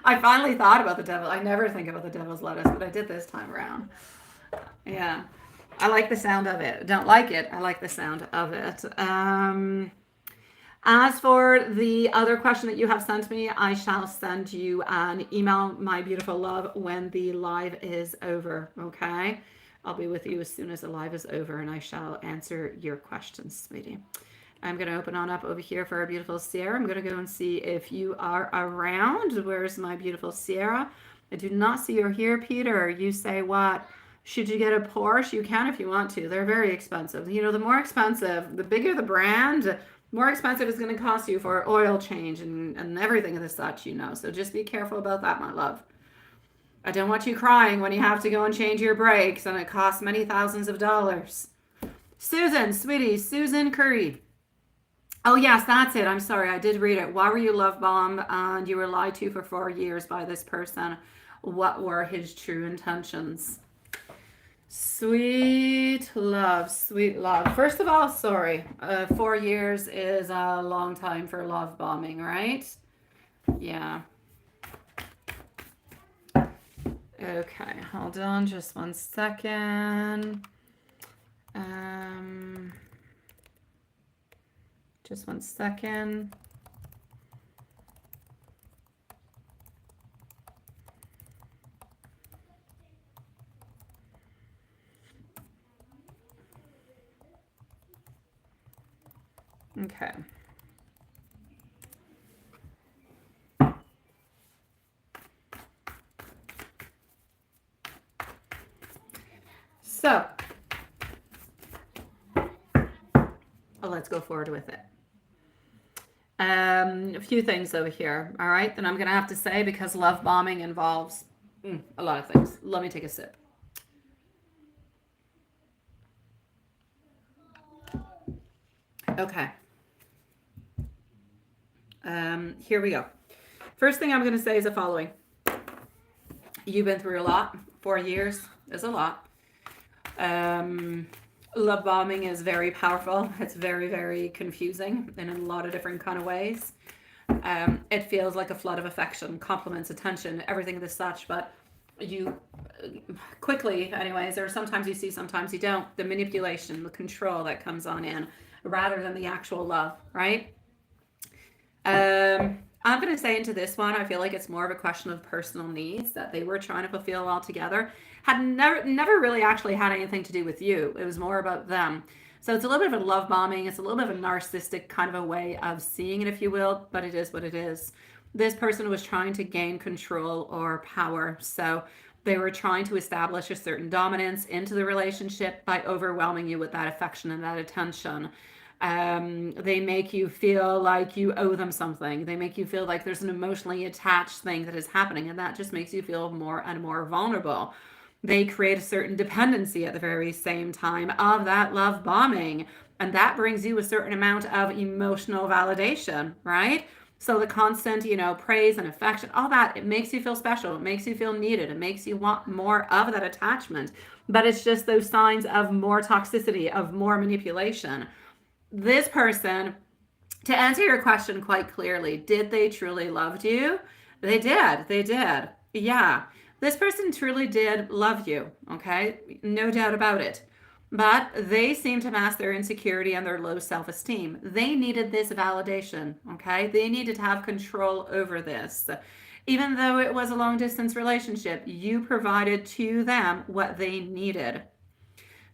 [SPEAKER 1] I finally thought about the devil. I never think about the devil's lettuce, but I did this time around. Yeah. I like the sound of it. Don't like it. I like the sound of it. As for the other question that you have sent me, I shall send you an email, my beautiful love, when the live is over, okay? I'll be with you as soon as the live is over, and I shall answer your questions, sweetie. I'm going to open on up over here for our beautiful Sierra. I'm going to go and see if you are around. Where's my beautiful Sierra? I do not see her here, Peter. You say what? Should you get a Porsche? You can if you want to. They're very expensive. You know, the more expensive, the bigger the brand, more expensive it's going to cost you for oil change and everything of the such, you know. So just be careful about that, my love. I don't want you crying when you have to go and change your brakes and it costs many thousands of dollars. Susan, sweetie, Susan Curry. Oh, yes, that's it. I'm sorry. I did read it. Why were you love bombed and you were lied to for 4 years by this person? What were his true intentions? Sweet love, sweet love. First of all, sorry. 4 years is a long time for love bombing, right? Yeah. Okay, hold on just 1 second. Just 1 second. Okay. So, let's go forward with it. A few things over here, all right, that I'm going to have to say because love bombing involves A lot of things. Let me take a sip. Okay. Here we go. First thing I'm going to say is the following. You've been through a lot. 4 years is a lot. Um, Love bombing is very powerful. It's very, very confusing in a lot of different kind of ways. It feels like a flood of affection, compliments, attention, everything as such, but you quickly, anyways, or sometimes you see, sometimes you don't, the manipulation, the control that comes on in rather than the actual love, right? I'm going to say into this one, I feel like it's more of a question of personal needs that they were trying to fulfill altogether. Had never really actually had anything to do with you. It was more about them. So it's a little bit of a love bombing. It's a little bit of a narcissistic kind of a way of seeing it, if you will, but it is what it is. This person was trying to gain control or power. So they were trying to establish a certain dominance into the relationship by overwhelming you with that affection and that attention. They make you feel like you owe them something. They make you feel like there's an emotionally attached thing that is happening, and that just makes you feel more and more vulnerable. They create a certain dependency at the very same time of that love bombing, and that brings you a certain amount of emotional validation, right? So the constant, praise and affection, all that, it makes you feel special. It makes you feel needed. It makes you want more of that attachment. But it's just those signs of more toxicity, of more manipulation. This person, to answer your question quite clearly, did they truly love you? They did. They did. Yeah. This person truly did love you. Okay. No doubt about it. But they seem to mask their insecurity and their low self esteem. They needed this validation. Okay. They needed to have control over this. Even though it was a long distance relationship, you provided to them what they needed.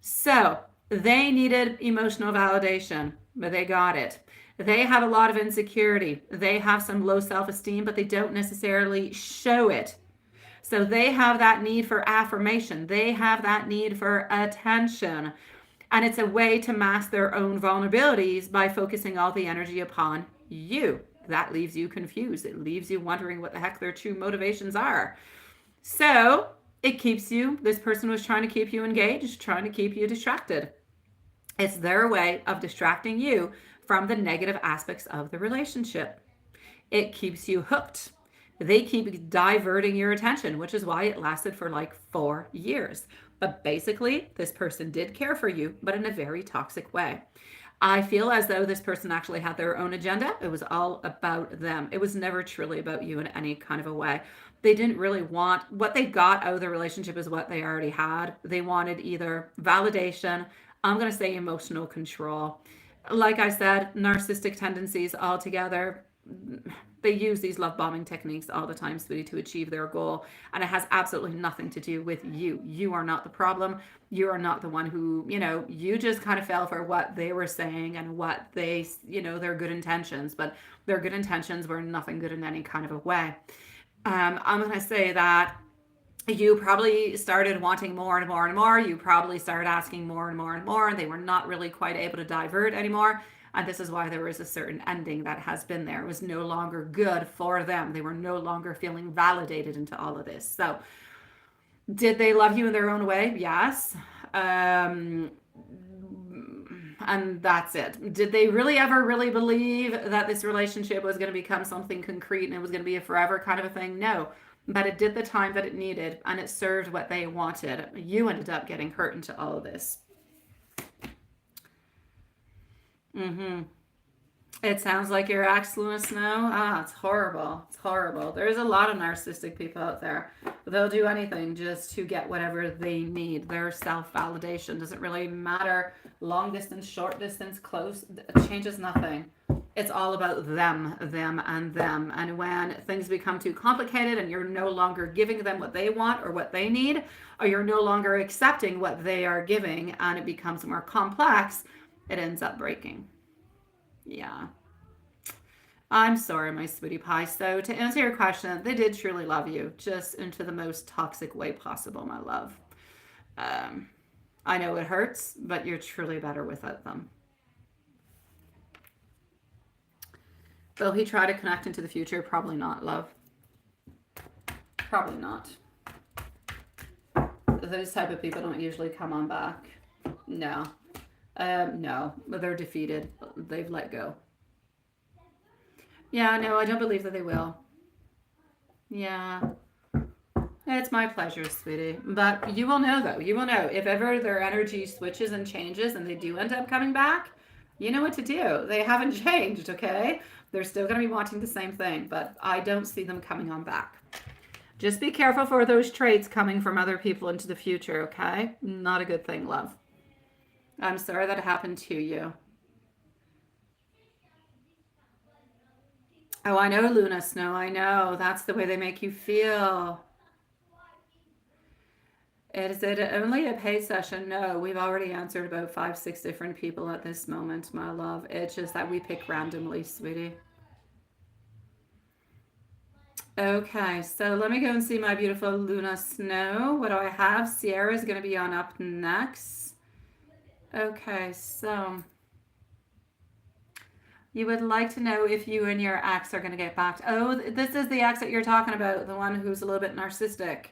[SPEAKER 1] So they needed emotional validation, but they got it. They have a lot of insecurity. They have some low self esteem, but they don't necessarily show it. So they have that need for affirmation. They have that need for attention. And it's a way to mask their own vulnerabilities by focusing all the energy upon you. That leaves you confused. It leaves you wondering what the heck their true motivations are. So it keeps you, this person was trying to keep you engaged, trying to keep you distracted. It's their way of distracting you from the negative aspects of the relationship. It keeps you hooked. They keep diverting your attention, which is why it lasted for like 4 years. But basically, this person did care for you, but in a very toxic way. I feel as though this person actually had their own agenda. It was all about them. It was never truly about you in any kind of a way. They didn't really want what they got out of the relationship is what they already had. They wanted either validation, I'm going to say emotional control. Like I said, narcissistic tendencies altogether. They use these love bombing techniques all the time, sweetie, to achieve their goal. And it has absolutely nothing to do with you. You are not the problem. You are not the one who, you just kind of fell for what they were saying and what they, their good intentions. But their good intentions were nothing good in any kind of a way. I'm going to say that you probably started wanting more and more and more. You probably started asking more and more and more, and they were not really quite able to divert anymore. And this is why there was a certain ending that has been there. It was no longer good for them. They were no longer feeling validated into all of this. So, did they love you in their own way? Yes. And that's it. Did they really ever really believe that this relationship was going to become something concrete and it was going to be a forever kind of a thing? No. But it did the time that it needed and it served what they wanted. You ended up getting hurt into all of this. Mm-hmm. It sounds like your ex, Lewis Snow. Ah, it's horrible. It's horrible. There's a lot of narcissistic people out there. They'll do anything just to get whatever they need. Their self-validation doesn't really matter. Long distance, short distance, close, it changes nothing. It's all about them, and them. And when things become too complicated and you're no longer giving them what they want or what they need, or you're no longer accepting what they are giving and it becomes more complex, it ends up breaking. Yeah. I'm sorry, my sweetie pie. So, to answer your question, they did truly love you, just into the most toxic way possible, my love. Um, I know it hurts, but you're truly better without them. Will he try to connect into the future? Probably not, love. Probably not. those type of people don't usually come on back. No. No, they're defeated. They've let go. Yeah, no, I don't believe that they will. Yeah. It's my pleasure, sweetie. But you will know, though. You will know. If ever their energy switches and changes and they do end up coming back, you know what to do. They haven't changed, okay? They're still going to be wanting the same thing, but I don't see them coming on back. Just be careful for those traits coming from other people into the future, okay? Not a good thing, love. I'm sorry that happened to you. Oh, I know, Luna Snow. I know. That's the way they make you feel. Is it only a paid session? No, we've already answered about 5, 6 different people at this moment, my love. It's just that we pick randomly, sweetie. Okay, so let me go and see my beautiful Luna Snow. What do I have? Sierra is going to be on up next. Okay, so you would like to know if you and your ex are going to get back. Oh, this is the ex that you're talking about, the one who's a little bit narcissistic.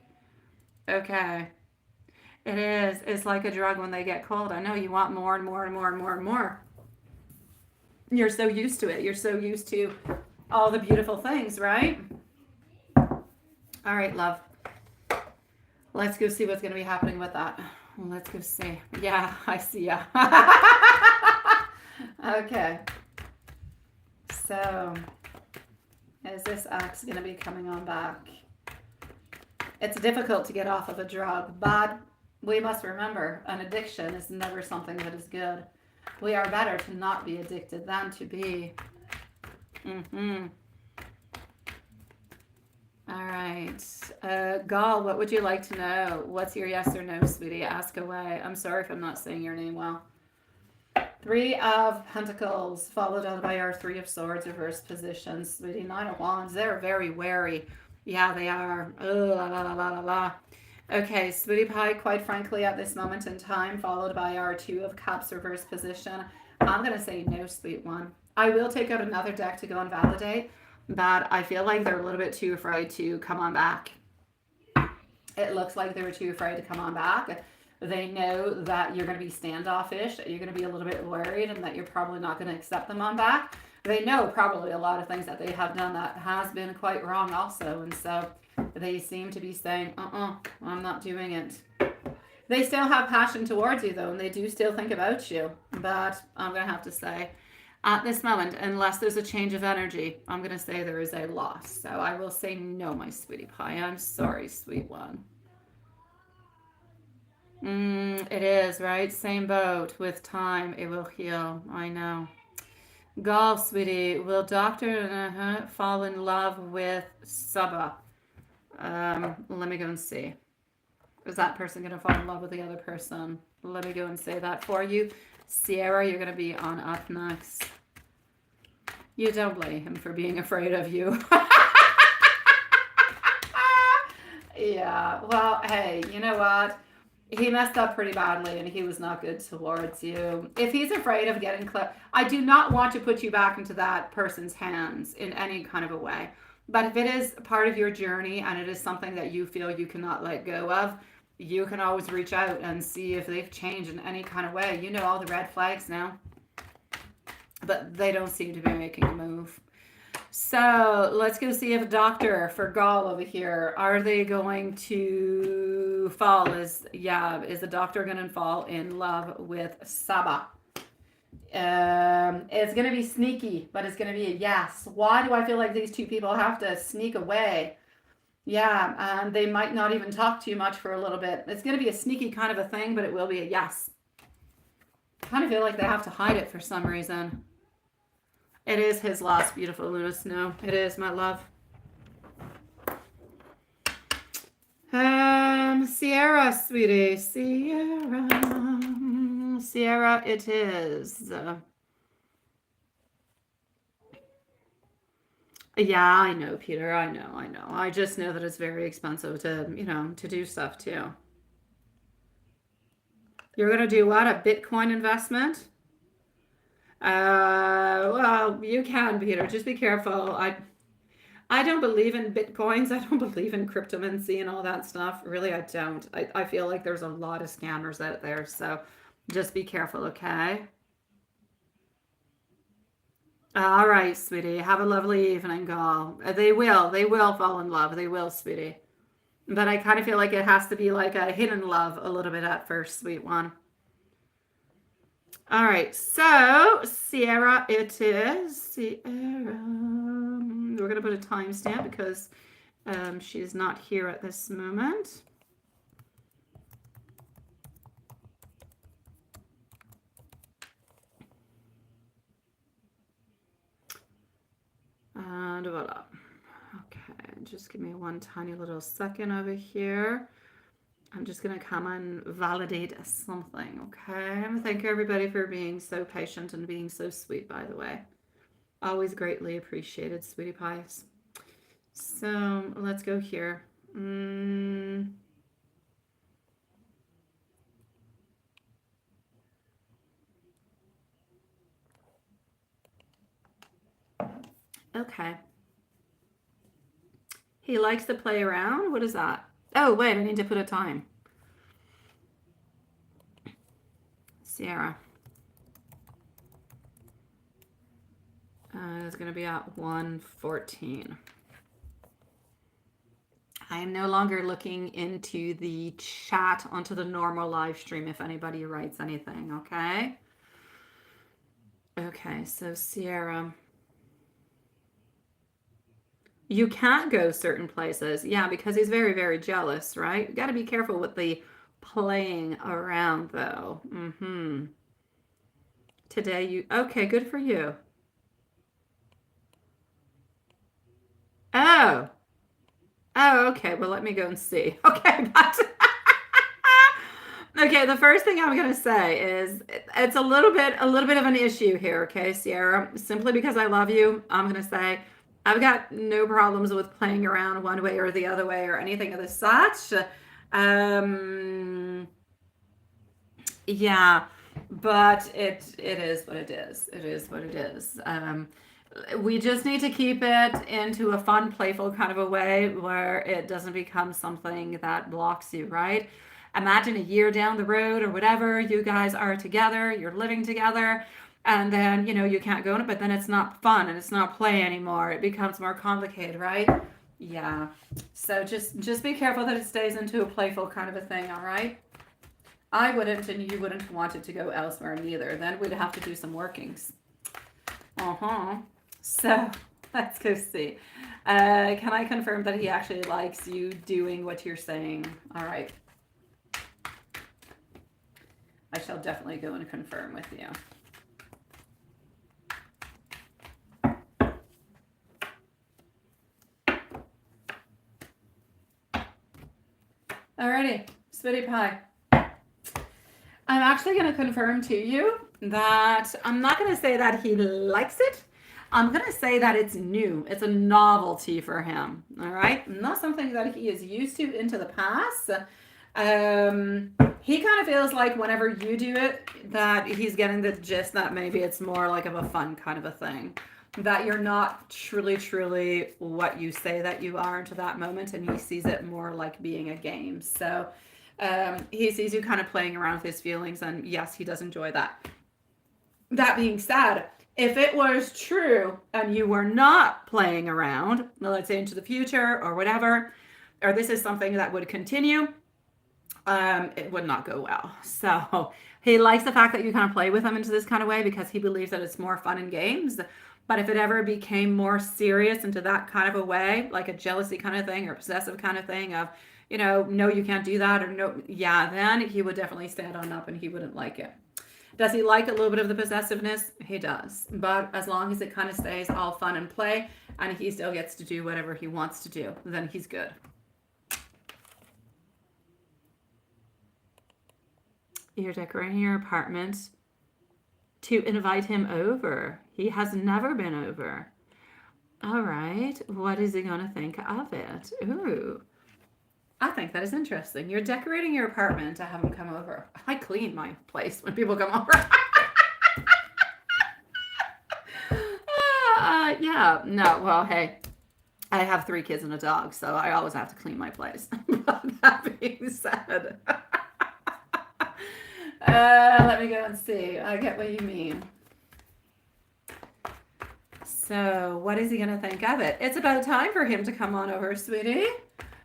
[SPEAKER 1] Okay. It is. It's like a drug when they get cold. I know you want more and more and more and more and more. You're so used to it. You're so used to all the beautiful things, right? All right, love. Let's go see what's going to be happening with that. Let's go see. Yeah, I see ya. Okay. So, is this ex going to be coming on back? It's difficult to get off of a drug, but we must remember an addiction is never something that is good. We are better to not be addicted than to be. All right. Gal, what would you like to know? What's your yes or no, sweetie? Ask away. I'm sorry if I'm not saying your name well. 3 of Pentacles, followed on by our 3 of Swords, reverse position. Sweetie, 9 of Wands. They're very wary. Yeah, they are. Oh, la, la, la, la, la, la. Okay, Sweetie Pie, quite frankly, at this moment in time, followed by our 2 of Cups, reverse position. I'm going to say no, sweet one. I will take out another deck to go and validate, but I feel like they're a little bit too afraid to come on back. It looks like they were too afraid to come on back. They know that you're going to be standoffish, that you're going to be a little bit worried, and that you're probably not going to accept them on back. They know probably a lot of things that they have done that has been quite wrong also, and so they seem to be saying, I'm not doing it. They still have passion towards you, though, and they do still think about you, but I'm going to have to say, at this moment, unless there's a change of energy, I'm going to say there is a loss. So I will say no, my sweetie pie. I'm sorry, sweet one. It is, right? Same boat. With time, it will heal. I know. Golf, sweetie. Will Doctor fall in love with Saba? Let me go and see. Is that person going to fall in love with the other person? Let me go and say that for you. Sierra, you're going to be on up next. You don't blame him for being afraid of you. Yeah, well, hey, you know what? He messed up pretty badly and he was not good towards you. If he's afraid of getting clipped, I do not want to put you back into that person's hands in any kind of a way. But if it is part of your journey and it is something that you feel you cannot let go of, you can always reach out and see if they've changed in any kind of way. You know all the red flags now. But they don't seem to be making a move. So let's go see if Doctor for Gaul over here, are they going to fall? Is the Doctor going to fall in love with Saba? It's going to be sneaky, but it's going to be a yes. Why do I feel like these two people have to sneak away? Yeah, they might not even talk too much for a little bit. It's going to be a sneaky kind of a thing, but it will be a yes. I kind of feel like they have to hide it for some reason. It is his loss, beautiful Luna Snow. It is, my love. Sierra, sweetie. Sierra, it is. Yeah, I know, Peter. I know. I just know that it's very expensive to, to do stuff too. You're going to do what? A Bitcoin investment? Well, you can, Peter. Just be careful. I don't believe in bitcoins. I don't believe in cryptomancy and all that stuff. Really, I don't. I feel like there's a lot of scammers out there. So just be careful, okay? All right, sweetie. Have a lovely evening, girl. They will. They will fall in love. They will, sweetie. But I kind of feel like it has to be like a hidden love a little bit at first, sweet one. All right, so Sierra, it is. Sierra. We're going to put a timestamp because she's not here at this moment. And voila. Okay, just give me one tiny little second over here. I'm just going to come and validate something, okay? Thank you, everybody, for being so patient and being so sweet, by the way. Always greatly appreciated, sweetie pies. So let's go here. Okay. He likes to play around? What is that? Oh, wait, I need to put a time. Sierra. It's going to be at 1:14. I am no longer looking into the chat onto the normal live stream if anybody writes anything, okay? Okay, so Sierra. You can't go certain places. Yeah, because he's very, very jealous, right? You got to be careful with the playing around, though. Today you... Okay, good for you. Oh. Oh, okay. Well, let me go and see. Okay, but... Okay, the first thing I'm going to say is it's a little bit of an issue here, okay, Sierra? Simply because I love you, I'm going to say I've got no problems with playing around one way or the other way or anything of the such. Yeah, but it is what it is. It is what it is. We just need to keep it into a fun, playful kind of a way where it doesn't become something that blocks you, right? Imagine a year down the road or whatever, you guys are together, you're living together, and then, you know, you can't go in it, but then it's not fun and it's not play anymore. It becomes more complicated, right? Yeah. So just be careful that it stays into a playful kind of a thing, all right? I wouldn't, and you wouldn't want it to go elsewhere neither. Then we'd have to do some workings. So let's go see. Can I confirm that he actually likes you doing what you're saying? All right. I shall definitely go and confirm with you. Alrighty, Spitty Pie. I'm actually going to confirm to you that I'm not going to say that he likes it. I'm going to say that it's new. It's a novelty for him. All right. Not something that he is used to into the past. He kind of feels like whenever you do it, that he's getting the gist that maybe it's more like of a fun kind of a thing. That you're not truly what you say that you are into that moment, and he sees it more like being a game. So he sees you kind of playing around with his feelings, and yes, he does enjoy that. That being said, if it was true and you were not playing around, let's say into the future or whatever, or this is something that would continue, it would not go well. So he likes the fact that you kind of play with him into this kind of way because he believes that it's more fun in games. But if it ever became more serious into that kind of a way, like a jealousy kind of thing or possessive kind of thing of, you know, no, you can't do that, or no, yeah, then he would definitely stand on up and he wouldn't like it. Does he like a little bit of the possessiveness? He does. But as long as it kind of stays all fun and play and he still gets to do whatever he wants to do, then he's good. You're decorating your apartment to invite him over. He has never been over. All right. What is he going to think of it? Ooh. I think that is interesting. You're decorating your apartment to have him come over. I clean my place when people come over. Yeah. No, well, hey. I have 3 kids and a dog, so I always have to clean my place. But that being said, let me go and see. I get what you mean. So what is he going to think of it? It's about time for him to come on over, sweetie.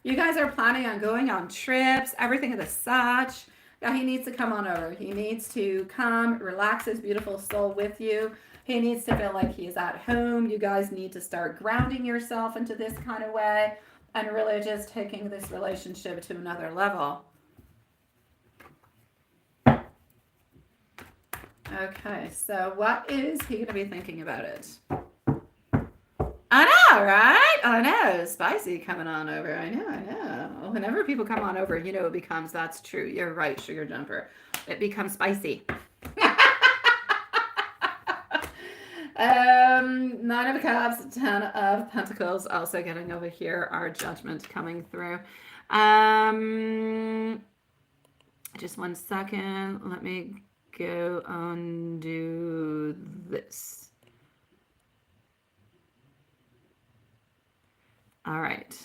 [SPEAKER 1] You guys are planning on going on trips, everything of the such. Now he needs to come on over. He needs to come, relax his beautiful soul with you. He needs to feel like he's at home. You guys need to start grounding yourself into this kind of way and really just taking this relationship to another level. Okay, so what is he going to be thinking about it? I know, right? I know. Spicy coming on over. I know. Whenever people come on over, you know it becomes, that's true. You're right, Sugar Jumper. It becomes spicy. 9 of Cups, 10 of Pentacles, also getting over here, our Judgment coming through. Just 1 second. Let me go undo this. All right.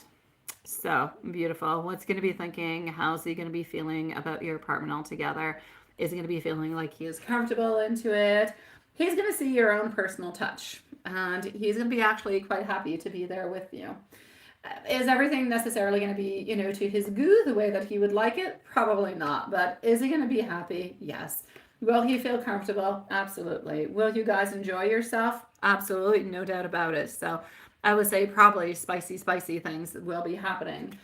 [SPEAKER 1] So beautiful. What's going to be thinking? How's he going to be feeling about your apartment altogether? Is he going to be feeling like he is comfortable into it? He's going to see your own personal touch, and he's going to be actually quite happy to be there with you. Is everything necessarily going to be, you know, to his goo the way that he would like it? Probably not. But is he going to be happy? Yes. Will he feel comfortable? Absolutely. Will you guys enjoy yourself? Absolutely. No doubt about it. So I would say probably spicy things will be happening.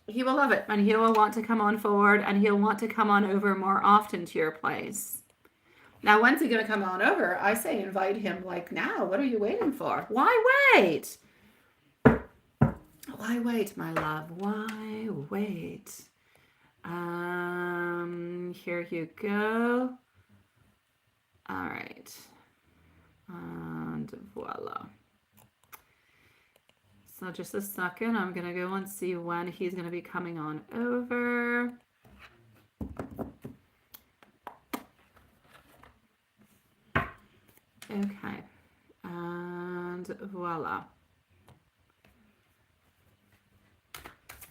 [SPEAKER 1] He will love it, and he will want to come on forward, and he'll want to come on over more often to your place. Now, when's he going to come on over? I say invite him like now. What are you waiting for? Why wait? Why wait, my love? Why wait? Here you go. All right. And voila. So just a second. I'm going to go and see when he's going to be coming on over. Okay. And voila.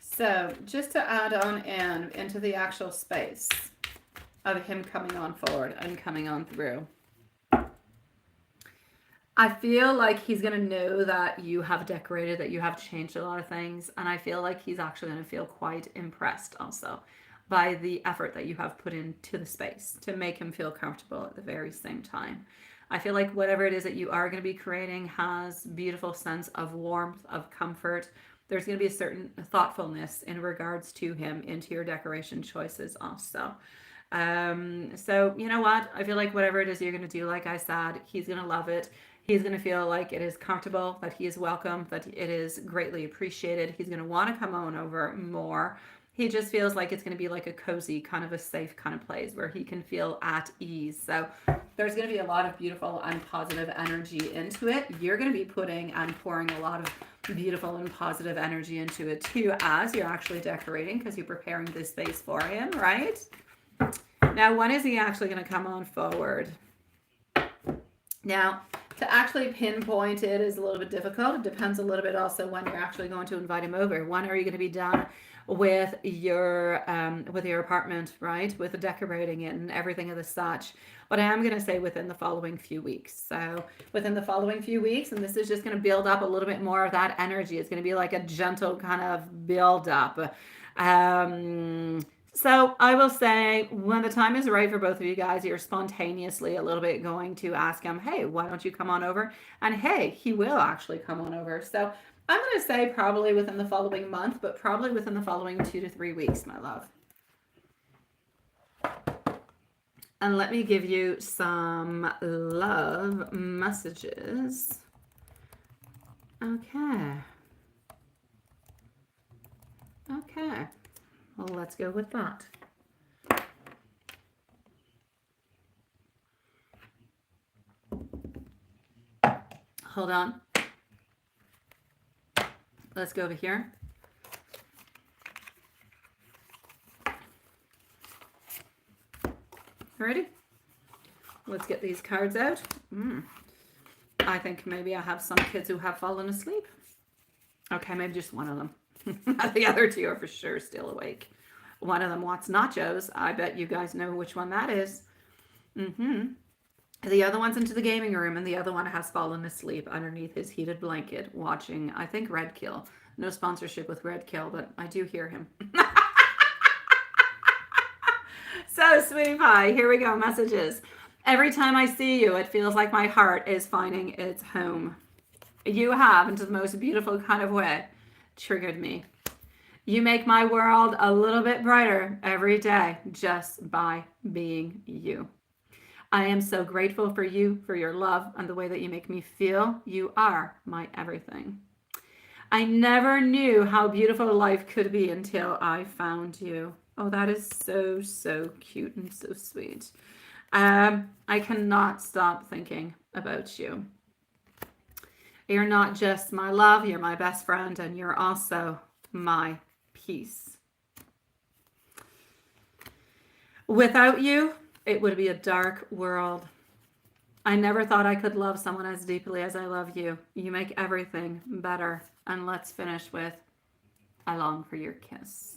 [SPEAKER 1] So just to add on into the actual space of him coming on forward and coming on through, I feel like he's going to know that you have decorated, that you have changed a lot of things. And I feel like he's actually going to feel quite impressed also by the effort that you have put into the space to make him feel comfortable at the very same time. I feel like whatever it is that you are going to be creating has beautiful sense of warmth, of comfort. There's going to be a certain thoughtfulness in regards to him into your decoration choices also. So you know what? I feel like whatever it is you're going to do, like I said, he's going to love it. He's going to feel like it is comfortable, that he is welcome, that it is greatly appreciated. He's going to want to come on over more. He just feels like it's going to be like a cozy, kind of a safe kind of place where he can feel at ease. So there's going to be a lot of beautiful and positive energy into it. You're going to be putting and pouring a lot of beautiful and positive energy into it too as you're actually decorating, because you're preparing this space for him, right? Now, when is he actually going to come on forward? Now, to actually pinpoint it is a little bit difficult. It depends a little bit also when you're actually going to invite him over. When are you going to be done with your apartment, right? With the decorating it and everything of the such. But I am going to say within the following few weeks. So within the following few weeks, and this is just going to build up a little bit more of that energy. It's going to be like a gentle kind of build up. So I will say when the time is right for both of you guys, you're spontaneously a little bit going to ask him, hey, why don't you come on over? And hey, he will actually come on over. So I'm going to say probably within the following month, but probably within the following 2 to 3 weeks, my love. And let me give you some love messages. Okay. Okay. Well, let's go with that. Hold on. Let's go over here. Ready? Let's get these cards out. I think maybe I have some kids who have fallen asleep. Okay, maybe just one of them. The other two are for sure still awake. One of them wants nachos. I bet you guys know which one that is. Mm-hmm. The other one's into the gaming room, and the other one has fallen asleep underneath his heated blanket watching, I think, Red Kill. No sponsorship with Red Kill, but I do hear him. So, sweetie pie, here we go. Messages. Every time I see you, it feels like my heart is finding its home. You have, into the most beautiful kind of way, triggered me. You make my world a little bit brighter every day just by being you. I am so grateful for you, for your love, and the way that you make me feel. You are my everything. I never knew how beautiful life could be until I found you. Oh, that is so, so cute and so sweet. I cannot stop thinking about you. You're not just my love, you're my best friend, and you're also my peace. Without you, it would be a dark world. I never thought I could love someone as deeply as I love you. You make everything better. And let's finish with, I long for your kiss.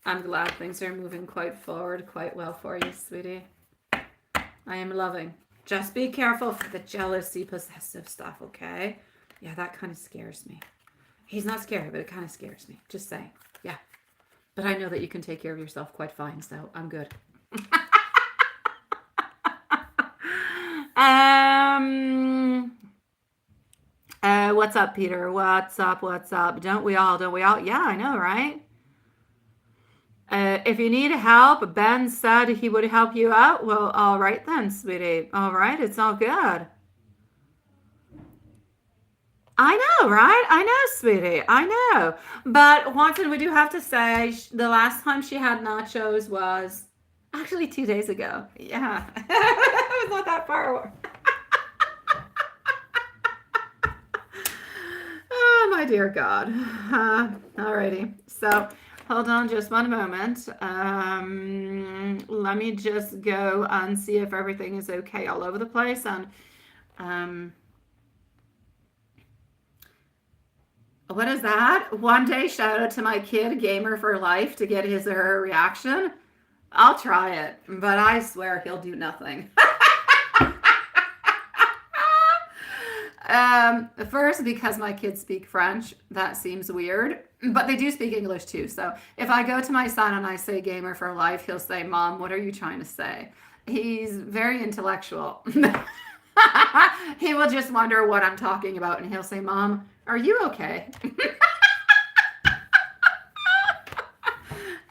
[SPEAKER 1] I'm glad things are moving quite forward, quite well for you, sweetie. I am loving. Just be careful for the jealousy, possessive stuff, okay? Yeah, that kind of scares me. He's not scary, but it kind of scares me. Just saying. Yeah. But I know that you can take care of yourself quite fine, so I'm good. What's up, Peter? What's up? What's up? Don't we all? Don't we all? Yeah, I know, right? If you need help, Ben said he would help you out. Well, all right then, sweetie. All right, it's all good. I know, right? I know, sweetie. I know. But Watson, we do have to say the last time she had nachos was actually 2 days ago. Yeah. It was not that far away. Oh, my dear God. Alrighty. So hold on just one moment. Let me just go and see if everything is okay all over the place. And what is that? One day, shout out to my kid, Gamer for Life, to get his or her reaction. I'll try it, but I swear he'll do nothing. First, because my kids speak French, that seems weird, but they do speak English too. So if I go to my son and I say Gamer for Life, he'll say, Mom, what are you trying to say? He's very intellectual. He will just wonder what I'm talking about, and he'll say, Mom, are you okay?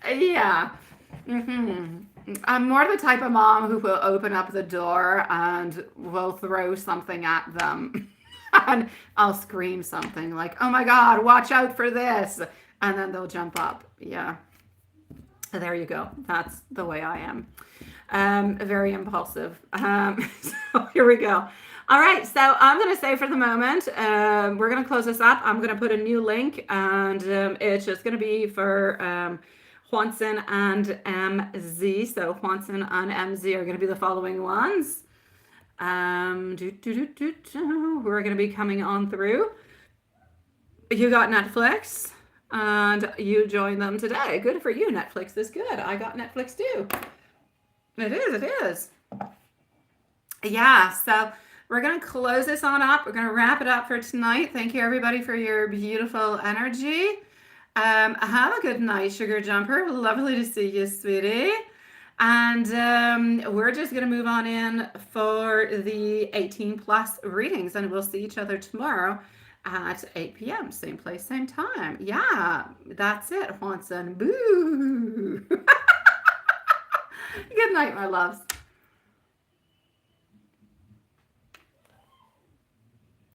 [SPEAKER 1] Yeah. I'm more the type of mom who will open up the door and will throw something at them. And I'll scream something like, oh my God, watch out for this. And then they'll jump up. Yeah. There you go. That's the way I am. Very impulsive. So here we go. All right. So I'm going to say for the moment, we're going to close this up. I'm going to put a new link, and it's just going to be for Juanson and MZ. So Juanson and MZ are going to be the following ones. We're going to be coming on through. You got Netflix, and you joined them today. Good for you. Netflix is good. I got Netflix too. It is. It is. Yeah. So we're going to close this on up. We're going to wrap it up for tonight. Thank you, everybody, for your beautiful energy. Have a good night, Sugar Jumper. Lovely to see you, sweetie. And we're just going to move on in for the 18 plus readings, and we'll see each other tomorrow at 8 p.m. Same place, same time. Yeah, that's it, Juanson. Boo. Good night, my loves.